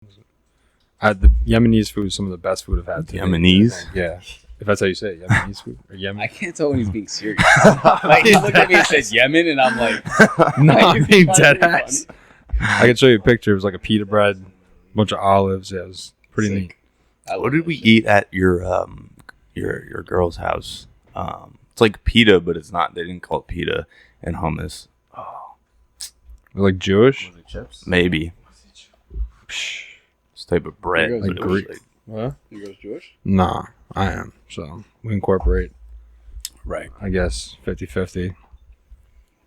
The Yemenis food is some of the best food I've had today. Yemenis? Yeah. If that's how you say it, Yemenis food or Yemen. I can't tell when he's being serious. Like he looked at me and said Yemen, and I'm like, no, I he's mean trying to dead be ass. I can show you a picture. It was like a pita bread, a bunch of olives. Yeah, it was pretty neat. What did we eat at your girl's house? It's like pita, but it's not. They didn't call it pita and hummus. Oh, Like Jewish? Was it chips? maybe. This type of bread. Like but it was Greek. What? You guys Jewish? Nah, I am. So we incorporate, Right. I guess, 50-50. Of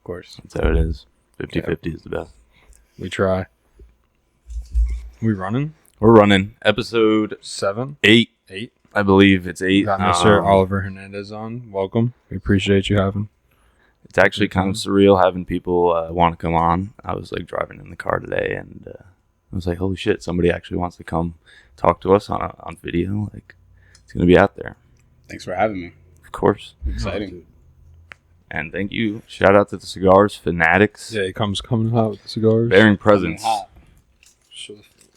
course. That's how it is. 50-50 is the best. We try. We running? We're running episode 7? 8. 8? I believe it's 8. Got Mr. Oliver Hernandez on. Welcome. We appreciate you having. It's actually kind of surreal having people want to come on. I was like driving in the car today, and I was like, "Holy shit! Somebody actually wants to come talk to us on video. Like, it's gonna be out there." Thanks for having me. Of course. Exciting. And thank you. Shout out to the Cigars Fanatics. Yeah, he coming out with the cigars. Bearing presence. Hot.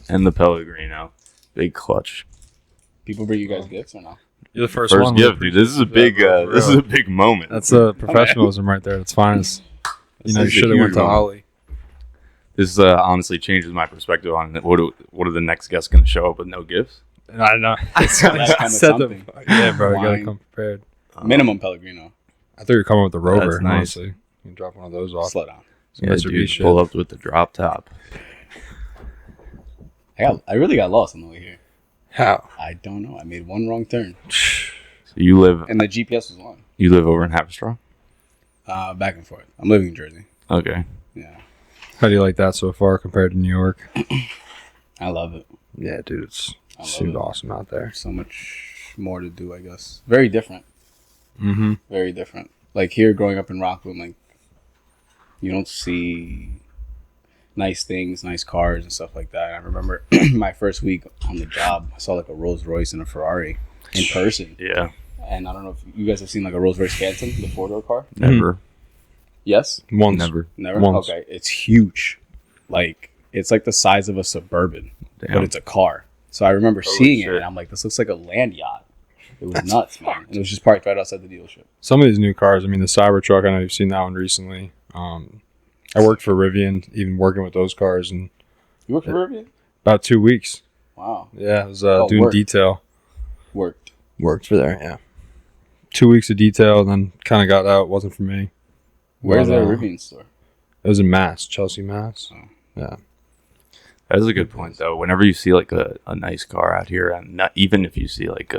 And the Pellegrino. Big clutch. People bring you guys gifts or no? You're the first First one. gift, dude. This is a big moment. That's professionalism right there. That's finest. You know, you This is a should have went huge to moment. Ollie. This honestly changes my perspective on what are the next guests going to show up with no gifts? I know. That's kind of something. Yeah, bro. You gotta Wine. come prepared. Minimum Pellegrino. I thought you were coming with the Rover. That's nice. Honestly, you can drop one of those off. Slow down. Some SUV dude, shit. pull up with the drop top. I really got lost on the way here. How? I don't know. I made one wrong turn, So you live and the GPS was on. over in Haverstraw? Back and forth. I'm living in Jersey. Okay. Yeah, How do you like that so far compared to New York? I love it. Yeah, dude, it's I love super it. awesome out there. So much more to do, I guess. Very different. Mm-hmm. Very different. Like here, growing up in Rockland, like you don't see nice things, nice cars and stuff like that. I remember my first week on the job, I saw like a Rolls Royce and a Ferrari in person. Yeah. And I don't know if you guys have seen like a Rolls Royce Phantom, the four-door car. Never. Yes? Once. Never. Never? Once. Okay. It's huge. Like, it's like the size of a Suburban, Damn. but it's a car. So I remember Holy seeing shit. it, and I'm like, this looks like a land yacht. It was nuts, man. And it was just parked right outside the dealership. Some of these new cars. I mean, the Cybertruck. I know you've seen that one recently. I worked for Rivian, even working with those cars, and You work for Rivian? about 2 weeks. Wow. Yeah, I was doing work. detail. Worked. Worked for there. Yeah. 2 weeks of detail, and then kind of got out. Wasn't for me. Where's But, the Rivian store? It was in Mass, Chelsea, Mass. Oh. Yeah. That is a good point, though. Whenever you see like a nice car out here, and not even if you see like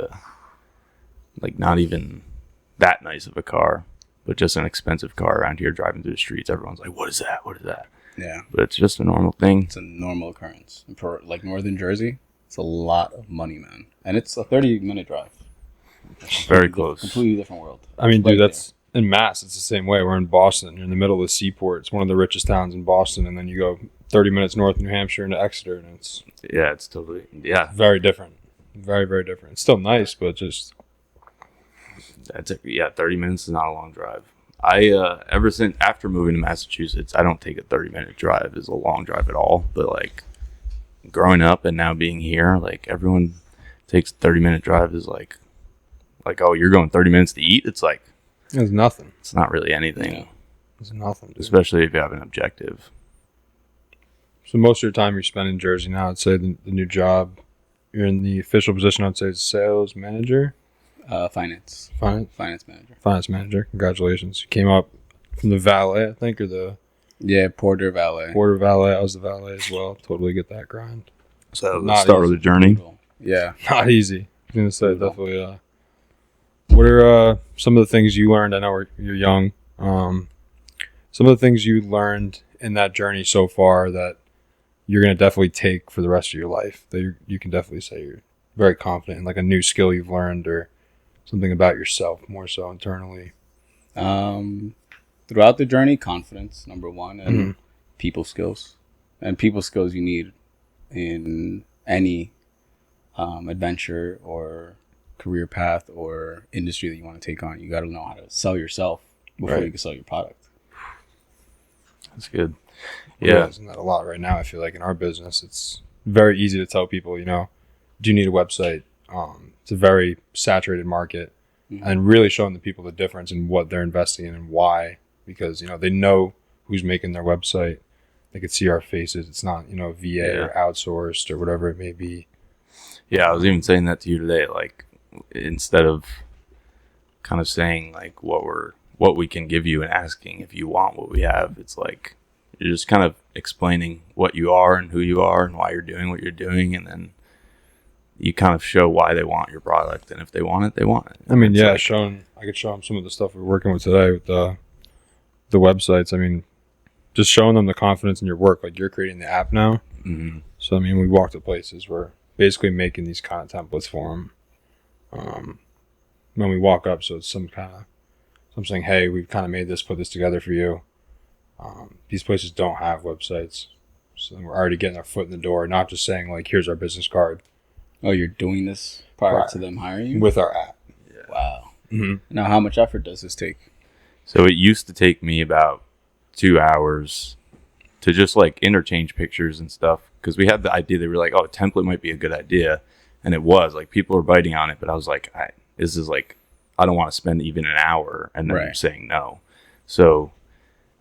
not even that nice of a car, but just an expensive car around here driving through the streets, everyone's like, "What is that? What is that?" Yeah. But it's just a normal thing. It's a normal occurrence. And for like northern Jersey, it's a lot of money, man. And it's a 30-minute drive. Very close. Completely different world. I mean, Right dude, that's in Mass. It's the same way. We're in Boston. You're in the middle of the seaport. It's one of the richest towns in Boston, and then you go 30 minutes north of New Hampshire into Exeter, and it's Yeah, it's totally very different. Very, very different. It's still nice, but just 30 minutes is not a long drive. I ever since after moving to Massachusetts, I don't take a 30-minute drive as a long drive at all. But like growing up and now being here, like everyone takes a 30-minute drive is like oh, you're going 30 minutes to eat. It's like it's nothing. it's not really anything, Yeah. It's nothing, dude. especially if you have an objective. So most of your time you're spending in Jersey now. I'd say the new job, you're in the official position. I'd say is sales manager, Finance manager. finance manager. Congratulations. You came up from the valet, I think, or the Yeah, porter valet. border valet. I was the valet as well. Totally get that grind. So Not the start of easy. the journey. Yeah. Not easy. I was gonna say definitely. What are some of the things you learned? I know you're young. Some of the things you learned in that journey so far that you're gonna definitely take for the rest of your life. That you can definitely say you're very confident in, like a new skill you've learned or something about yourself more so internally. Throughout the journey, confidence, number one, and people skills. And people skills you need in any adventure or career path or industry that you want to take on. You got to know how to sell yourself before you can sell your product. That's good. I'm Yeah. realizing that a lot right now. I feel like in our business, it's very easy to tell people, do you need a website? It's a very saturated market, and really showing the people the difference in what they're investing in and why, because they know who's making their website. They could see our faces. It's not VA or outsourced or whatever it may be. Yeah, I was even saying that to you today. Like, instead of kind of saying like what we can give you and asking if you want what we have, it's like you're just kind of explaining what you are and who you are and why you're doing what you're doing, and then you kind of show why they want your product, and if they want it, they want it. I mean, It's yeah, like, I could show them some of the stuff we're working with today with the websites. I mean, just showing them the confidence in your work. Like, you're creating the app now. mhm. So, I mean, we walk to places. We're basically making these kind of templates for them. When we walk up, so it's some saying, hey, we've kind of made this, put this together for you. These places don't have websites. So we're already getting our foot in the door, not just saying, like, here's our business card. Oh, you're doing this prior to them hiring you? With our app. Wow. Mm-hmm. Now, how much effort does this take? So it used to take me about 2 hours to just like interchange pictures and stuff, because we had the idea. They were like, oh, a template might be a good idea, and it was like people were biting on it, but I was like, this is like, I don't want to spend even an hour, and then you're saying no. So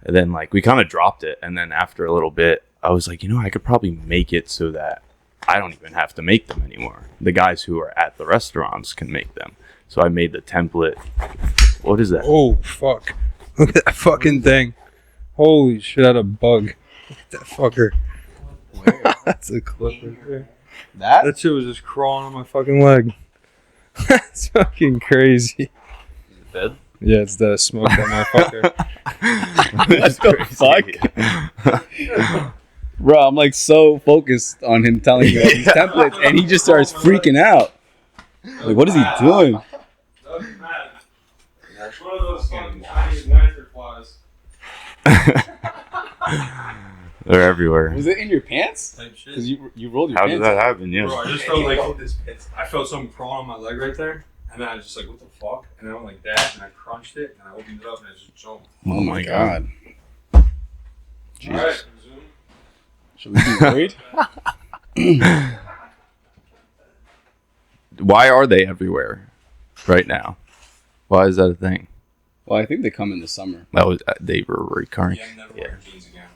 then like we kind of dropped it, and then after a little bit I was like, I could probably make it so that I don't even have to make them anymore. The guys who are at the restaurants can make them. So I made the template. What is that? Oh, fuck. Look at that fucking thing. Holy shit, I had a bug. Look at that fucker. That's a clip right there. That shit was just crawling on my fucking leg. That's fucking crazy. Is it dead? Yeah, it's dead. I smoked that motherfucker. What the fuck? Bro, I'm like so focused on him telling me all these templates, and he just starts freaking out. Like, what is he doing? That's one of those fucking Chinese nicer flies. They're everywhere. Was it in your pants? Because you rolled your How pants. did that happen? Yeah. Bro, I just felt like I felt something crawling on my leg right there, and then I was just like, what the fuck? And then I went like that, and I crunched it, and I opened it up, and it just jumped. Oh my god. Jesus. All right, resume. Should we be worried? Why are they everywhere right now? Why is that a thing? Well, I think they come in the summer. That was they were recurring. Yeah, never wear jeans again.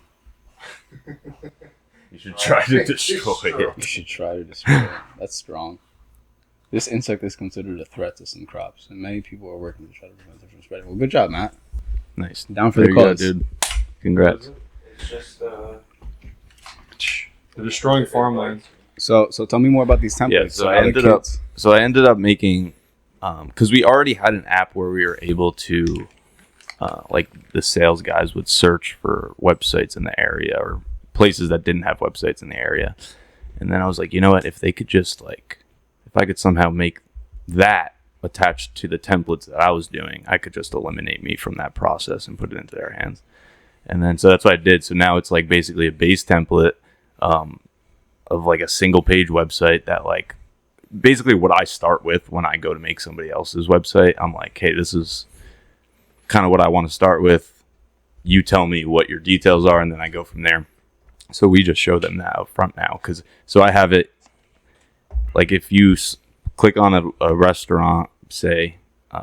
You should try to destroy You it. should try to destroy it. That's strong. This insect is considered a threat to some crops, and many people are working to try to prevent it from spreading. Well, good job, Matt. Nice. Down for There the you go, cause. dude. Congrats. It's just they're destroying farmland. So tell me more about these templates. Yeah, so I ended up making, because we already had an app where we were able to, like the sales guys would search for websites in the area or places that didn't have websites in the area. And then I was like, you know what, if they could just like, if I could somehow make that attached to the templates that I was doing, I could just eliminate me from that process and put it into their hands. And then, so that's what I did. So now it's like basically a base template, of like a single page website that like basically what I start with when I go to make somebody else's website. I'm like, hey, this is kind of what I want to start with. You tell me what your details are, and then I go from there. So we just show them that up front now. So I have it like if you click on a restaurant, say,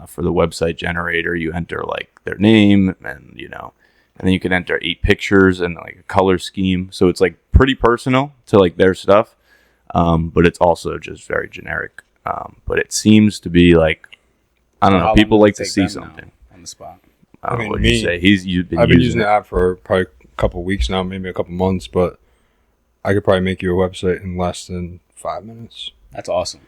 for the website generator, you enter like their name and, and then you can enter 8 pictures and like a color scheme. So it's like pretty personal to like their stuff. But it's also just very generic. But it seems to be like, I don't know, people like to see something on the spot. I don't know what you say. I've been using the app for probably a couple weeks now, maybe a couple months, but I could probably make you a website in less than 5 minutes. That's awesome.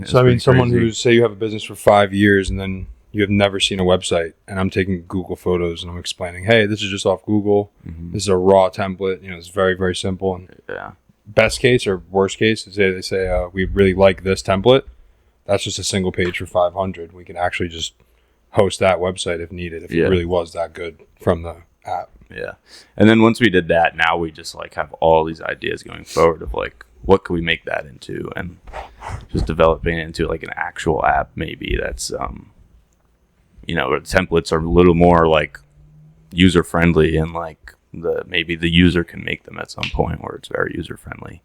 So I mean, someone who's, say you have a business for 5 years and then you have never seen a website, and I'm taking Google photos and I'm explaining, hey, this is just off Google. Mm-hmm. This is a raw template. It's very, very simple. And Yeah. best case or worst case is they say we really like this template. That's just a single page for 500. We can actually just host that website if needed, if it really was that good from the app. Yeah. And then once we did that, now we just like have all these ideas going forward of like, what could we make that into, and just developing it into like an actual app maybe that's where the templates are a little more like user friendly, and like maybe the user can make them at some point where it's very user friendly.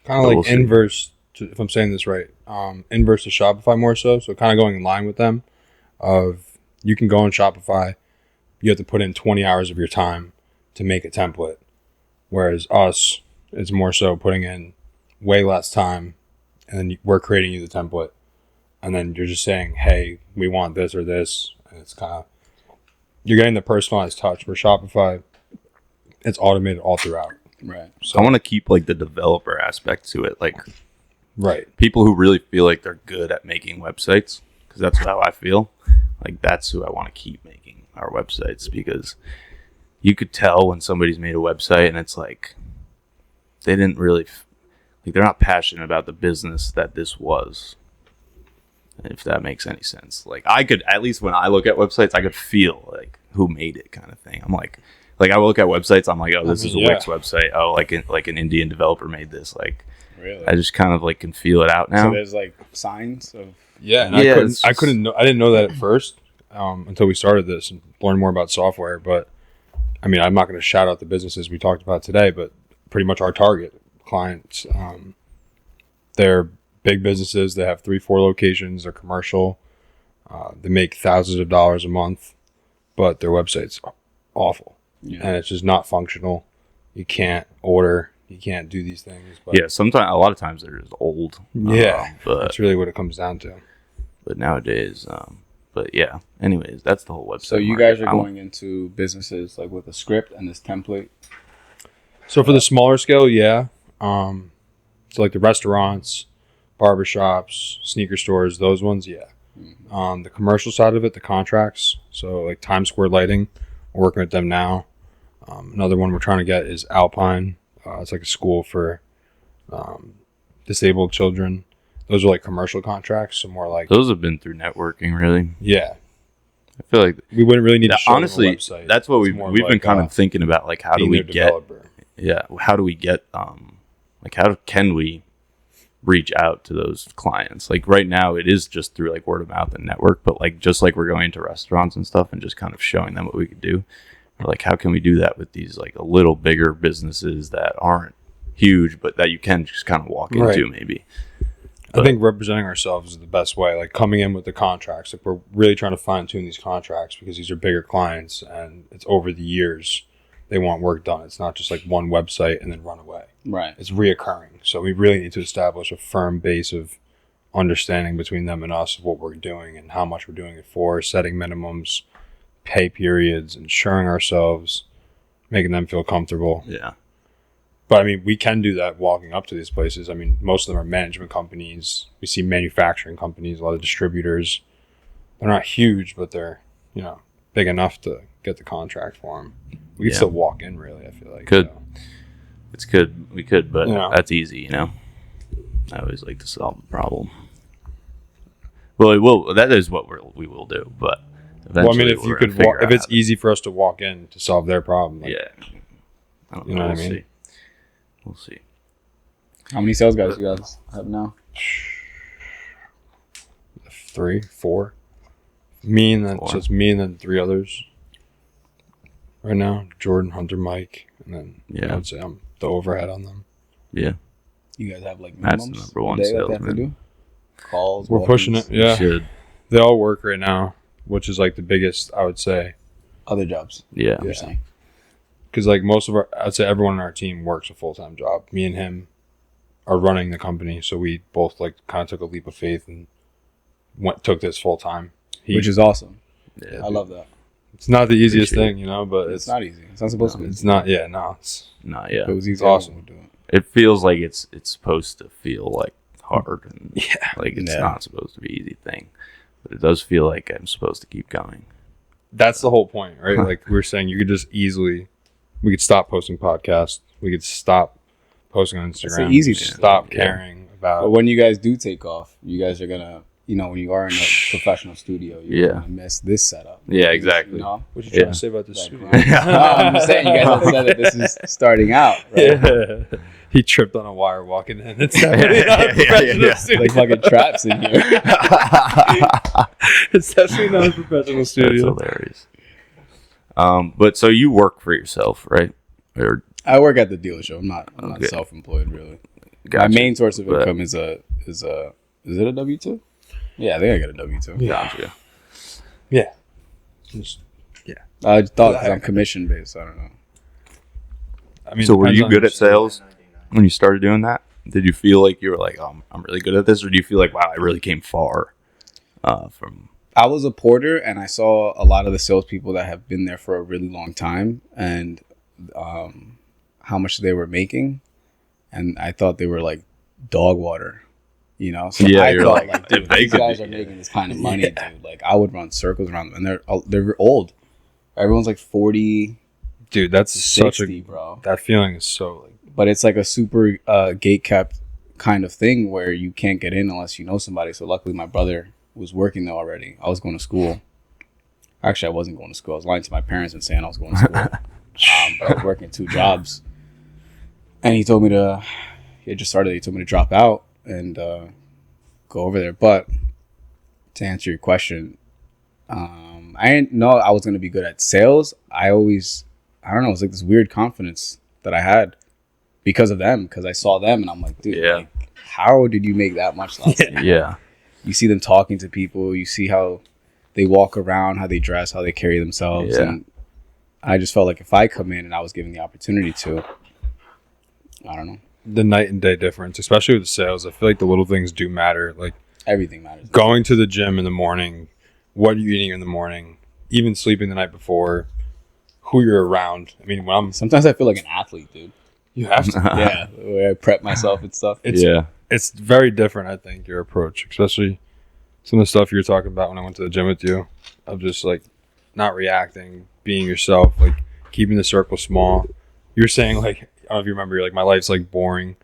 Kind of like inverse, if I'm saying this right, inverse to Shopify more so. So kind of going in line with them of you can go on Shopify, you have to put in 20 hours of your time to make a template. Whereas us, it's more so putting in way less time and then we're creating you the template. And then you're just saying, hey, we want this or this. And it's kind of, you're getting the personalized touch. For Shopify, it's automated all throughout. Right. So I want to keep like the developer aspect to it. Like, right. People who really feel like they're good at making websites, because that's how I feel. Like, that's who I want to keep making our websites, because you could tell when somebody's made a website and it's like, they didn't really, like, they're not passionate about the business that this was. If that makes any sense. Like, I could, at least when I look at websites, I could feel like who made it kind of thing. I'm like I look at websites, I'm like, oh, this is a Wix website. Oh, like an Indian developer made this. Like, really? I just kind of like can feel it out now. So there's like signs of and I didn't know that at first until we started this and learned more about software. But I mean, I'm not going to shout out the businesses we talked about today, but pretty much our target clients, they're big businesses. They have 3-4 locations. They're commercial. They make thousands of dollars a month, but their website's awful. Yeah. And it's just not functional. You can't order. You can't do these things. But yeah, a lot of times they're just old. Yeah, but that's really what it comes down to. But nowadays, but yeah. Anyways, that's the whole website. So you guys are going into businesses like with a script and this template. So for the smaller scale, yeah. So like the restaurants, barbershops, sneaker stores, those ones, yeah. Mm-hmm. The commercial side of it, the contracts. So like Times Square Lighting, we're working with them now. Another one we're trying to get is Alpine. It's like a school for disabled children. Those are like commercial contracts, so more like those have been through networking, really. Yeah, I feel like we wouldn't really need to show honestly. them a website. That's what we've been kind of thinking about, like how do we get? Yeah, how do we get? Like how can we reach out to those clients? Like right now, it is just through like word of mouth and network, but like just like we're going to restaurants and stuff and just kind of showing them what we could do. Or like how can we do that with these like a little bigger businesses that aren't huge, but that you can just kind of walk into maybe. I think representing ourselves is the best way, like coming in with the contracts. Like we're really trying to fine tune these contracts because these are bigger clients and it's over the years they want work done. It's not just like one website and then run away. Right. It's reoccurring. So we really need to establish a firm base of understanding between them and us of what we're doing and how much we're doing it for, setting minimums, pay periods, insuring ourselves, making them feel comfortable. Yeah. But I mean, we can do that walking up to these places. I mean, most of them are management companies. We see manufacturing companies, a lot of distributors. They're not huge, but they're, big enough to get the contract for them. We could still walk in, really, I feel like. Could. It's good. We could, but that's easy, I always like to solve the problem. Well, that is what we will do, but eventually if you could if it's easy for us to walk in to solve their problem. Like, I don't know what I mean? We'll see. How many sales guys you guys have now? 3, 4. Me and then so it's me and then 3 others. Right now, Jordan, Hunter, Mike, and then I would say I'm the overhead on them. Yeah. You guys have like minimums? That's the number one salesman. Calls. We're pushing it. Yeah. Should. They all work right now, which is like the biggest, I would say. Other jobs. Yeah. You're saying. Because like I'd say everyone on our team works a full-time job. Me and him are running the company, so we both like kind of took a leap of faith and took this full-time. Which is awesome. Yeah, I love that. It's not the easiest thing, but it's not easy. It's not supposed to be. It's not. Yeah, no. It's not. Yeah. It was easy. It's awesome. It feels like it's supposed to feel like hard and like it's not supposed to be an easy thing, but it does feel like I'm supposed to keep going. That's the whole point, right? Like we were saying, you could just we could stop posting podcasts. We could stop posting on Instagram. It's an easy thing. Stop caring about. But when you guys do take off, you guys are gonna. When you are in a professional studio, you're going to miss this setup. Yeah, exactly. What are you trying to say about this studio? I'm just saying, you guys have said that this is starting out, right? Yeah. He tripped on a wire walking in. It's definitely not a professional studio. Like fucking traps in here. It's definitely not a professional studio. That's hilarious. But so you work for yourself, right? Or I work at the dealership. I'm not self-employed, really. My main source of income is it a W-2? Yeah, I think I got a W-2. Gotcha. Yeah. I thought because I'm commission based. I don't know. I mean, So were depends you on good your at sales when you started doing that? Did you feel like you were like, oh, I'm really good at this? Or do you feel like, wow, I really came far from... I was a porter, and I saw a lot of the salespeople that have been there for a really long time, and how much they were making, and I thought they were like dog water, you know. So Yeah, I you're thought, like, dude, if they these could guys be- are making this kind of money, dude. Like I would run circles around them, and they're old. Everyone's like 40, Dude, that's 60, bro. That feeling is so like. But it's like a super gate kept kind of thing where you can't get in unless you know somebody. So luckily, my brother was working there already. I was going to school. Actually, I wasn't going to school. I was lying to my parents and saying I was going to school. But I was working 2 jobs. And he told me to, he had just started, he told me to drop out and go over there. But to answer your question, I didn't know I was going to be good at sales. I don't know, it was like this weird confidence that I had because of them, because I saw them and I'm like, dude, Yeah. like, how did you make that much last year? Yeah. You see them talking to people, you see how they walk around, how they dress, how they carry themselves. Yeah. And I just felt like if I come in and I was given the opportunity to, I don't know. The night and day difference, especially with the sales. I feel like the little things do matter. Like Everything matters. going to the gym in the morning, what are you eating in the morning, even sleeping the night before, who you're around. I mean, when I'm, Sometimes I feel like an athlete, dude. you have to. Yeah, where I prep myself and stuff. It's very different. I think your approach, especially some of the stuff you were talking about when I went to the gym with you, of just like not reacting, being yourself, like keeping the circle small. You're saying like, I don't know if you remember, you're like, my life's like boring,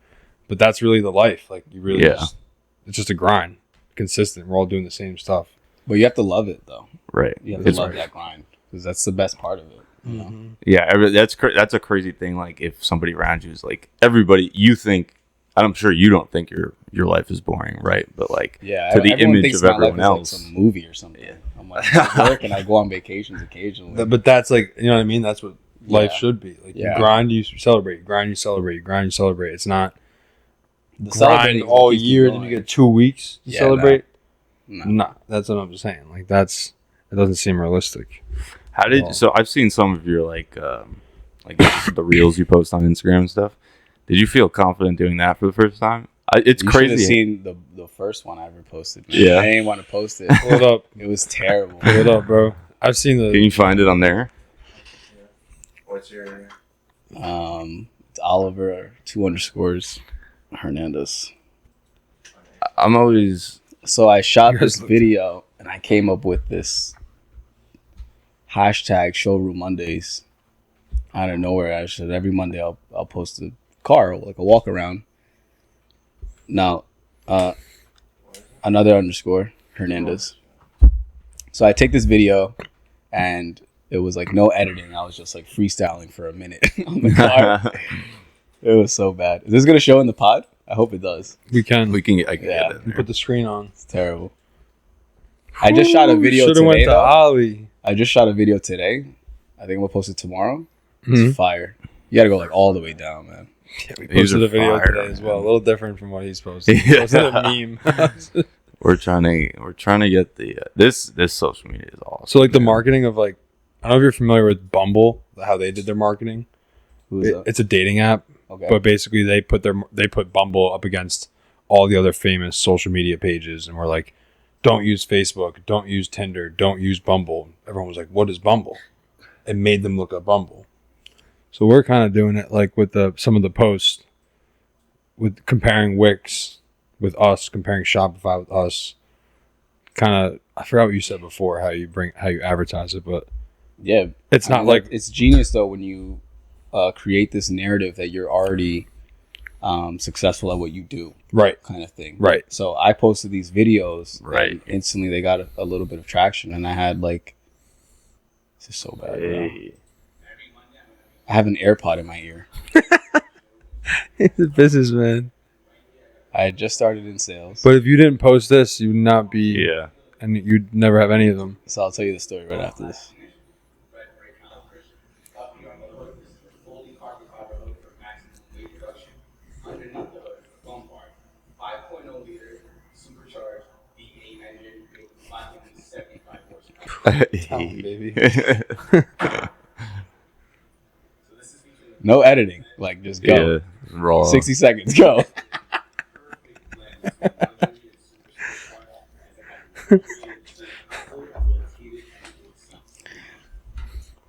but that's really the life. Like you really, it's just a grind, consistent. We're all doing the same stuff. But you have to love it, though. Right. You have to love that grind because that's the best part of it. You know? Yeah, that's a crazy thing. Like if somebody around you is like everybody, you think, I'm sure you don't think your life is boring, right? But like Yeah, to the everyone image thinks of my life everyone is else, like some movie or something. Yeah. I'm like, I work and I go on vacations occasionally. But that's like, you know what I mean? That's what life Yeah. should be. Like Yeah. you grind, you celebrate, you grind, you celebrate, you grind, you celebrate. It's not The grind celebrating all keeps me year, then going. you get 2 weeks to Yeah, celebrate. No. Nah, that's what I'm saying. Like it doesn't seem realistic. how did so? I've seen some of your like the reels you post on Instagram and stuff. Did you feel confident doing that for the first time? It's You should have crazy. seen the first one I ever posted. Man. Yeah. I didn't want to post it. Pull it up. It was terrible. Pull it up, bro. I've seen Can the. you find it on there? What's your... It's Oliver 2_ Hernandez. I'm always So I shot You this guys looked- video and I came up with this hashtag Showroom Mondays out of nowhere. I said every Monday I'll post a car, like a walk around. Now, another _ Hernandez. So I take this video and it was like no editing. I was just like freestyling for a minute on the car. It was so bad. Is this gonna show in the pod? I hope it does. We can. I can Yeah. get it. Put the screen on. It's terrible. I just shot a video Should have today. went to though. Ollie. I just shot a video today. I think I'm gonna post it tomorrow. It's Mhm. fire. You gotta go like all the way down, man. Yeah, we These posted are a video fire, today as well. A man. little different from what he's posted. He Yeah. posted a meme. We're trying to get the this social media is awesome. So like the man. marketing of like, I don't know if you're familiar with Bumble, how they did their marketing. Who is that? It's a dating app, Okay. but basically they put Bumble up against all the other famous social media pages, and we're like, don't use Facebook, don't use Tinder, don't use Bumble. Everyone was like, what is Bumble? It made them look up Bumble. So we're kind of doing it like with some of the posts, with comparing Wix with us, comparing Shopify with us. Kind of, I forgot what you said before, how you advertise it, but Yeah. it's I not mean, like it's genius though when you create this narrative that you're already successful at what you do, right. kind of thing. Right. So I posted these videos, Right. and instantly they got a little bit of traction, and I had like, this is so bad. Bro. Hey. I have an AirPod in my ear. It's a businessman. I had just started in sales, But if you didn't post this, you would not be, Yeah. and you'd never have any of them. so I'll tell you the story right after this. supercharged V8 engine with 575 horsepower. Tell 'em, baby. No editing. Like, just go. Yeah, raw. 60 seconds, go.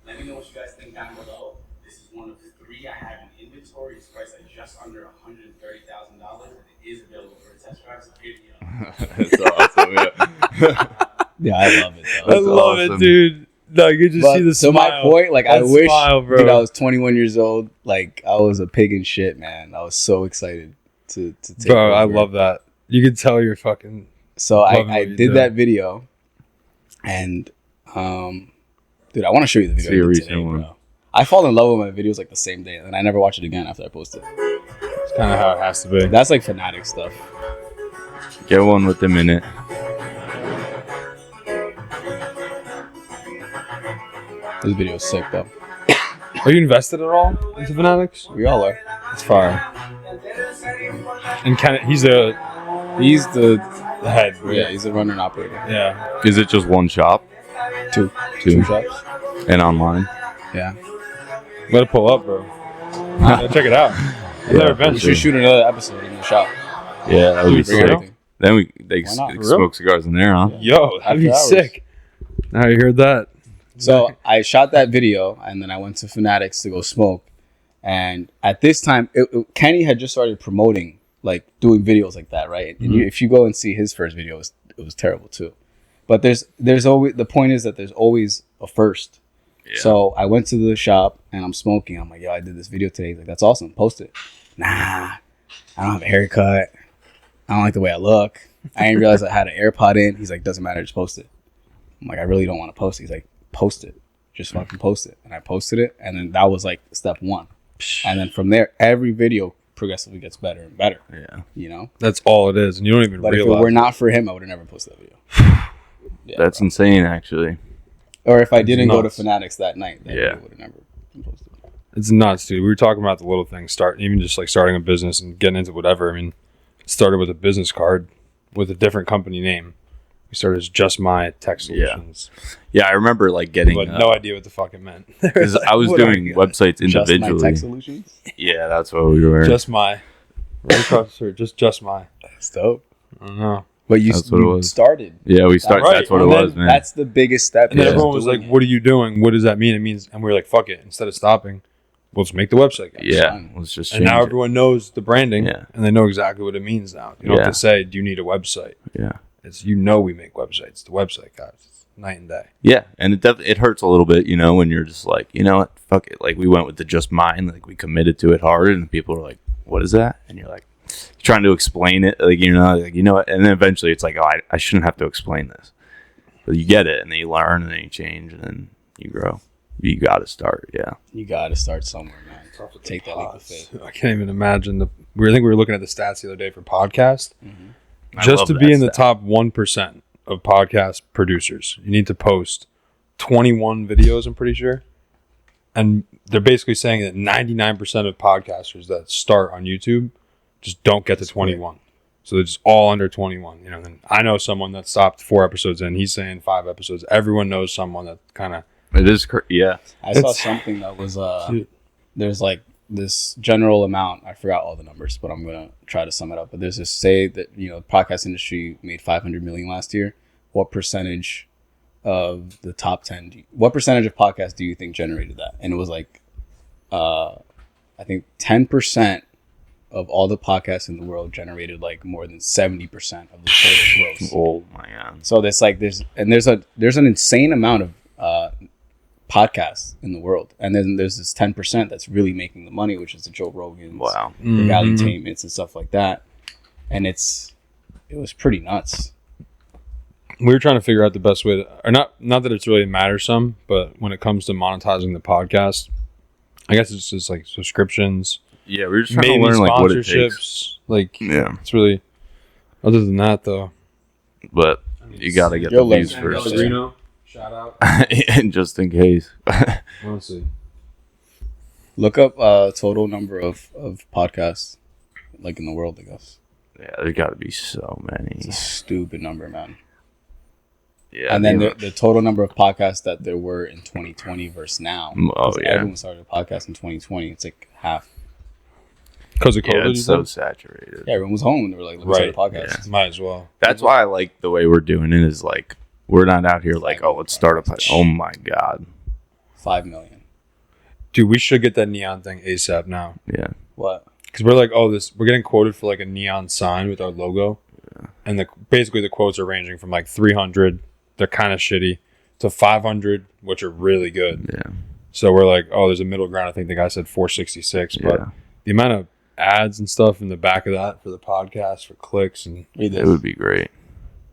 Let me know what you guys think down below. This is one of 3 I have in inventory. It's priced at just under $130,000, and it is available for a test drive. So hit me up. That's awesome. Yeah. Yeah, I love it. I love awesome. it, dude. No, you can just But see the to smile. my point, like, I That wish, smile, bro. dude, I was 21 years old. Like, I was a pig in shit, man. I was so excited to take Bro, I over. love that. You can tell you're fucking. So loving I what you did do. that video, and dude, I want to show you the video. See a I did recent today, one. bro. I fall in love with my videos like the same day, and I never watch it again after I post it. It's kind of how it has to be. That's like fanatic stuff. Get one with them in it. This video is sick though. Are you invested at all into Fanatics? We all are. It's fire. And he's the He's the head. yeah. He's a runner and operator. Yeah. Is it just one shop? Two Two. shops. And online? Yeah. Let it pull up, bro. Yeah, check it out. I've never been. We should shoot another episode in the shop. Yeah, that would be Dude, for real? sick. Then they Why not? For real? smoke cigars in there, huh? Yo, that'd be After hours. sick. Now you heard that. So I shot that video, and then I went to Fanatics to go smoke. And at this time, Kenny had just started promoting, like doing videos like that, right? And if you go and see his first video, it was terrible too. But there's always, the point is that there's always a first. Yeah. So I went to the shop and I'm smoking. I'm like, yo, I did this video today. He's like, that's awesome. Post it. Nah, I don't have a haircut. I don't like the way I look. I didn't realize I had an AirPod in. He's like, doesn't matter, just post it. I'm like, I really don't want to post it. He's like, post it. Just fucking post it. And I posted it. And then that was like step 1. And then from there, every video progressively gets better and better. Yeah. You know? That's all it is, and you don't even But if realize. it were not for him, I would have never posted that video. Yeah, That's bro. insane, actually. Or if I didn't go to nuts. Fanatics that night, that Yeah. video would have never been posted. It's nuts, dude. We were talking about the little things, even just like starting a business and getting into whatever. I mean, it started with a business card with a different company name. We started as Just My Tech Solutions. Yeah, I remember like getting. But no idea what the fuck it meant. 'cause I was what are doing we- websites Just My individually. Tech Solutions? Yeah, that's what we were. Just My. Right across the street, just My. That's dope. I don't know. But you, That's what it you was. started. Yeah, we started. Right, That's what it and then was, man. That's the biggest step. And then Yeah. everyone was like, "What are you doing? What does that mean?" It means, and we were like, "Fuck it." Instead of stopping, we'll just make the website. Guys. Yeah, fun. let's just And change now it. everyone knows the branding, Yeah. and they know exactly what it means now. You don't Yeah. have to say, "Do you need a website?" Yeah, It's we make websites. The website, guys. It's night and day. yeah, and it hurts a little bit, you know, when you're just like, you know what, fuck it. Like we went with the Just Mine, like we committed to it hard, and people are like, "What is that?" And you're like, trying to explain it, like you know what, and then eventually it's like, oh, I shouldn't have to explain this. But you get it, and then you learn, and then you change, and then you grow. You got to start, yeah. You got to start somewhere, man. Take that leap of faith. I can't even imagine I think we were looking at the stats the other day for podcast. I Just love to that be in the stat. top 1% of podcast producers, you need to post 21 videos, I'm pretty sure. And they're basically saying that 99% of podcasters that start on YouTube just don't get to 21. So they're just all under 21. You know, and I know someone that stopped 4 episodes in. He's saying 5 episodes. Everyone knows someone that kind of. It is, yeah. I saw It's- something that was Dude. there's like this general amount. I forgot all the numbers, but I'm gonna try to sum it up. But there's this say that the podcast industry made 500 million last year. What percentage of the top 10? What percentage of podcasts do you think generated that? And it was like, I think 10% of all the podcasts in the world generated like more than 70% of the total gross. Oh my god. So there's an insane amount of podcasts in the world, and then there's this 10% that's really making the money, which is the Joe Rogans, Wow. the Valley Tainments, and stuff like that. And it was pretty nuts. We were trying to figure out the best way or not that it's really matters some, but when it comes to monetizing the podcast, I guess it's just like subscriptions, Yeah, we were just trying maybe to learn like what it takes. sponsorships. Like, Yeah, it's really, other than that though. but you got to get You'll the learn views that. first. Pellegrino. Shout out. And just in case. Honestly. Look up total number of podcasts like in the world, I guess. Yeah, there's got to be so many. It's a stupid number, man. Yeah, And then the total number of podcasts that there were in 2020 versus now. Oh, yeah. Everyone started a podcast in 2020. It's like half. Because of COVID, Yeah, you it's so think? saturated. Yeah, everyone was home and they were like, let's start a podcast. Might as well. That's why I like the way we're doing it. Is like we're not out here like, oh, let's start a podcast. Oh my god. 5 million. Dude, we should get that neon thing ASAP now. Yeah. What? Because we're like, we're getting quoted for like a neon sign with our logo. Yeah. And basically the quotes are ranging from like 300, they're kind of shitty, to 500, which are really good. Yeah. So we're like, oh, there's a middle ground. I think the guy said 466. But the amount of ads and stuff in the back of that for the podcast, for clicks, and it would be great.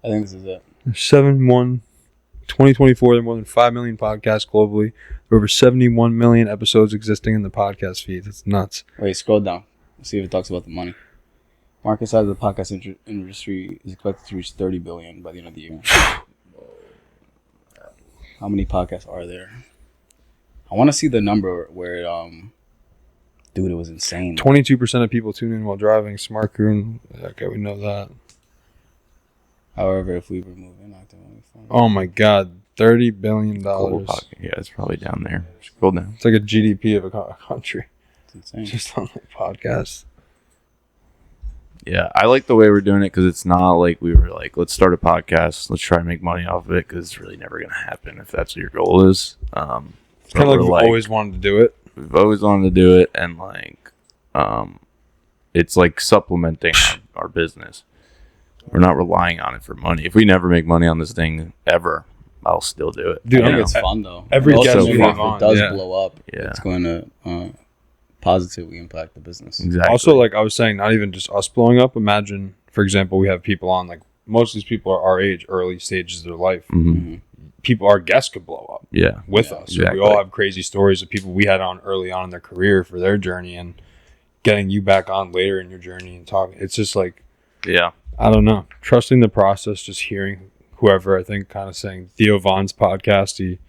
I think this is it. 2024, there are more than 5 million podcasts globally. There are over 71 million episodes existing in the podcast feed. It's nuts. Wait, scroll down. Let's see if it talks about the money. Market size of the podcast industry is expected to reach 30 billion by the end of the year. How many podcasts are there? I want to see the number where dude, it was insane. 22% of people tune in while driving. Smart crew. Okay, we know that. However, if we remove inactive only from... Oh my god, $30 billion. Yeah, it's probably down there. Scroll down. It's like a GDP of a country. It's insane. Just on the podcast. Yeah, I like the way we're doing it because it's not like we were like, let's start a podcast, let's try and make money off of it, because it's really never going to happen if that's what your goal is. Kind of like we've always wanted to do it. We've always wanted to do it, and like, it's like supplementing our business. We're not relying on it for money. If we never make money on this thing ever, I'll still do it. Dude, I think it's fun though. Every also, guest if we have on, it does blow up, Yeah. it's going to positively impact the business. Exactly. Also, like I was saying, not even just us blowing up. Imagine, for example, we have people on, like most of these people are our age, early stages of their life. People, our guests could blow up with us. Exactly. We all have crazy stories of people we had on early on in their career for their journey, and getting you back on later in your journey and talking. It's just like, I don't know, trusting the process, just hearing whoever, I think kind of saying Theo Vaughn's podcast, he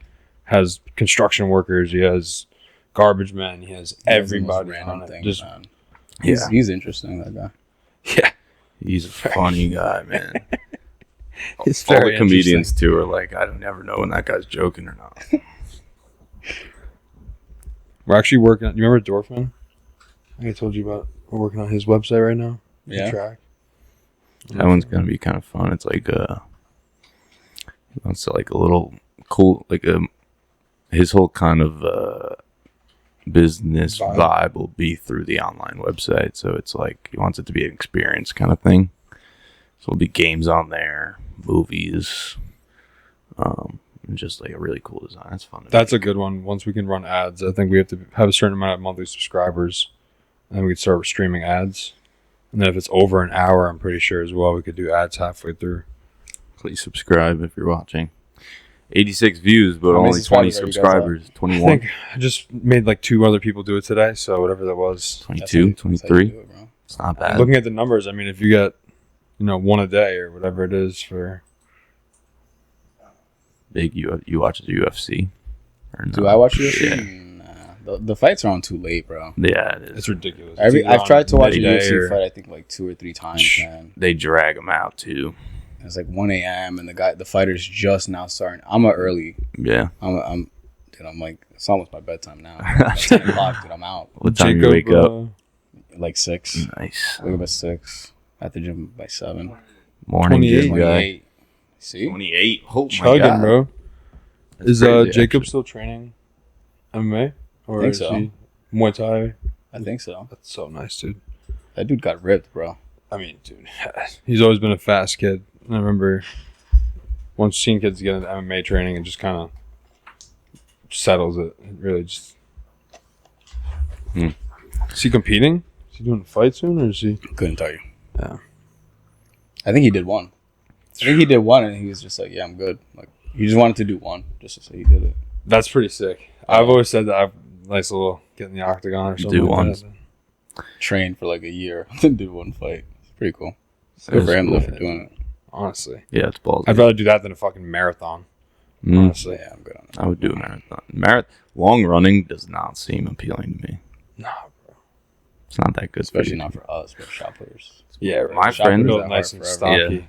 has construction workers, he has garbage men, he has everybody on it. Things, he's interesting, that guy. Yeah. He's a funny guy, man. It's all the comedians too are like, I don't ever know when that guy's joking or not. We're actually working on, you remember Dorfman? I think I told you about, we're working on his website right now. Yeah. Track. That one's gonna be kind of fun. It's like it's like a little cool, like his whole kind of business vibe will be through the online website. So it's like he wants it to be an experience kind of thing. So there'll be games on there, movies, and just like a really cool design. It's fun. That's a good one. Once we can run ads, I think we have to have a certain amount of monthly subscribers, and then we could start streaming ads. And then if it's over an hour, I'm pretty sure as well, we could do ads halfway through. Please subscribe if you're watching. 86 views, but only 20 subscribers. 21. I think I just made like 2 other people do it today, so whatever that was. 22, 23. It's not bad. Looking at the numbers, I mean, if you get, one a day or whatever it is for... Big, you watch the UFC? Or no? Do I watch UFC? Yeah. The fights are on too late, bro. Yeah, it is. It's ridiculous. I've tried to watch a UFC or... fight, I think, like 2 or 3 times, man. They drag them out, too. It's like 1 a.m. and the fighter's just now starting. I'm a early. Yeah. I'm like, it's almost my bedtime now. Like 10 o'clock, dude, I'm out. What time do you wake up? Like 6. Nice. Wake up at 6. At the gym by 7. Morning gym guy. 28. See? 28. Oh my Chugging, God. bro. That's Is crazy, Jacob actually. still training MMA? Or I think is so. he Muay Thai? I think so. That's so nice, dude. That dude got ripped, bro. I mean, dude, he's always been a fast kid. I remember once seeing kids get into MMA training, it just kind of settles it. It really just... Is he competing? Is he doing a fight soon, or is he... Couldn't tell you. Yeah. I think he did one. And he was just like, yeah, I'm good. Like, he just wanted to do one just to say he did it. That's pretty sick. I've always said that I've nice little get in the octagon or something Do like ones. that. Trained for like a year, then did one fight. It's pretty cool. Good for him though for doing it. Honestly. Yeah, it's balls. I'd rather do that than a fucking marathon. Honestly. Yeah, I'm good on that. I would do a marathon. Long running does not seem appealing to me. Nah, bro. It's not that good, especially not for us, but shoppers. Yeah, right. My Shop friend- is built that nice hard and forever. stocky. Yeah.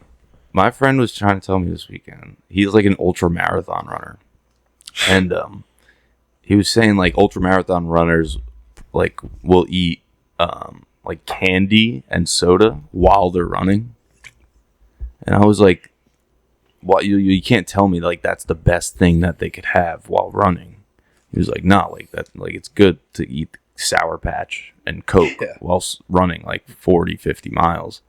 My friend was trying to tell me this weekend. He's like an ultra marathon runner, and he was saying like ultra marathon runners like will eat like candy and soda while they're running, and I was like, "What? You can't tell me like that's the best thing that they could have while running." He was like, "No, like that, like it's good to eat Sour Patch and Coke Yeah. while running like 40, 50 miles."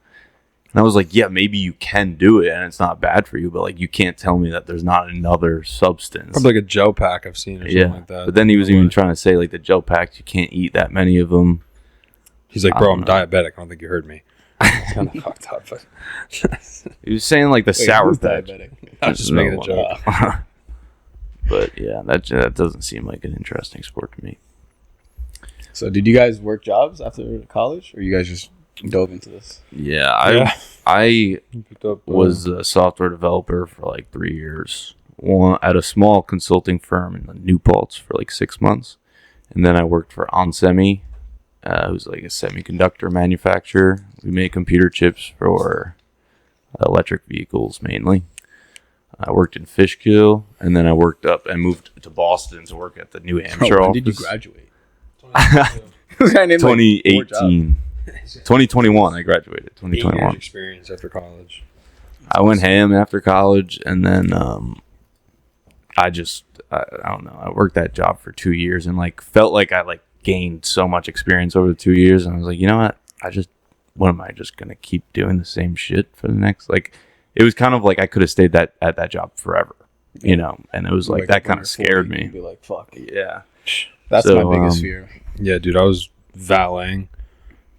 And I was like, yeah, maybe you can do it and it's not bad for you, but like you can't tell me that there's not another substance. Probably like a gel pack I've seen or something Yeah. like that. But then he was No even way. trying to say like the gel packs, you can't eat that many of them. He's like, I bro, don't I'm know. diabetic. I don't think you heard me. It's kind of fucked up, but He was saying like the Wait, Sour who's Patch. diabetic? I was just making a No joke. one. But yeah, that doesn't seem like an interesting sport to me. So, did you guys work jobs after college, or you guys just dove into this? Yeah, Yeah. I Picked up, was a software developer for like 3 years. One at a small consulting firm in the New Paltz for like 6 months, and then I worked for onsemi, who's like a semiconductor manufacturer. We make computer chips for electric vehicles mainly. I worked in Fishkill, and then I worked up and moved to Boston to work at the New Hampshire Bro, when office. did you graduate? This guy named, like, 4 jobs. 2018, 2021. I graduated. 8 years 2021. experience after college. I went ham after college, and then I don't know. I worked that job for 2 years, and like felt like I like gained so much experience over the 2 years, and I was like, you know what? What am I just gonna keep doing the same shit for the next? Like, it was kind of like I could have stayed at that job forever, you know. And it was like Wake that up when kind you're of scared 40 me. and be like, fuck. Yeah. That's So, my biggest fear. Yeah, dude, I was valeting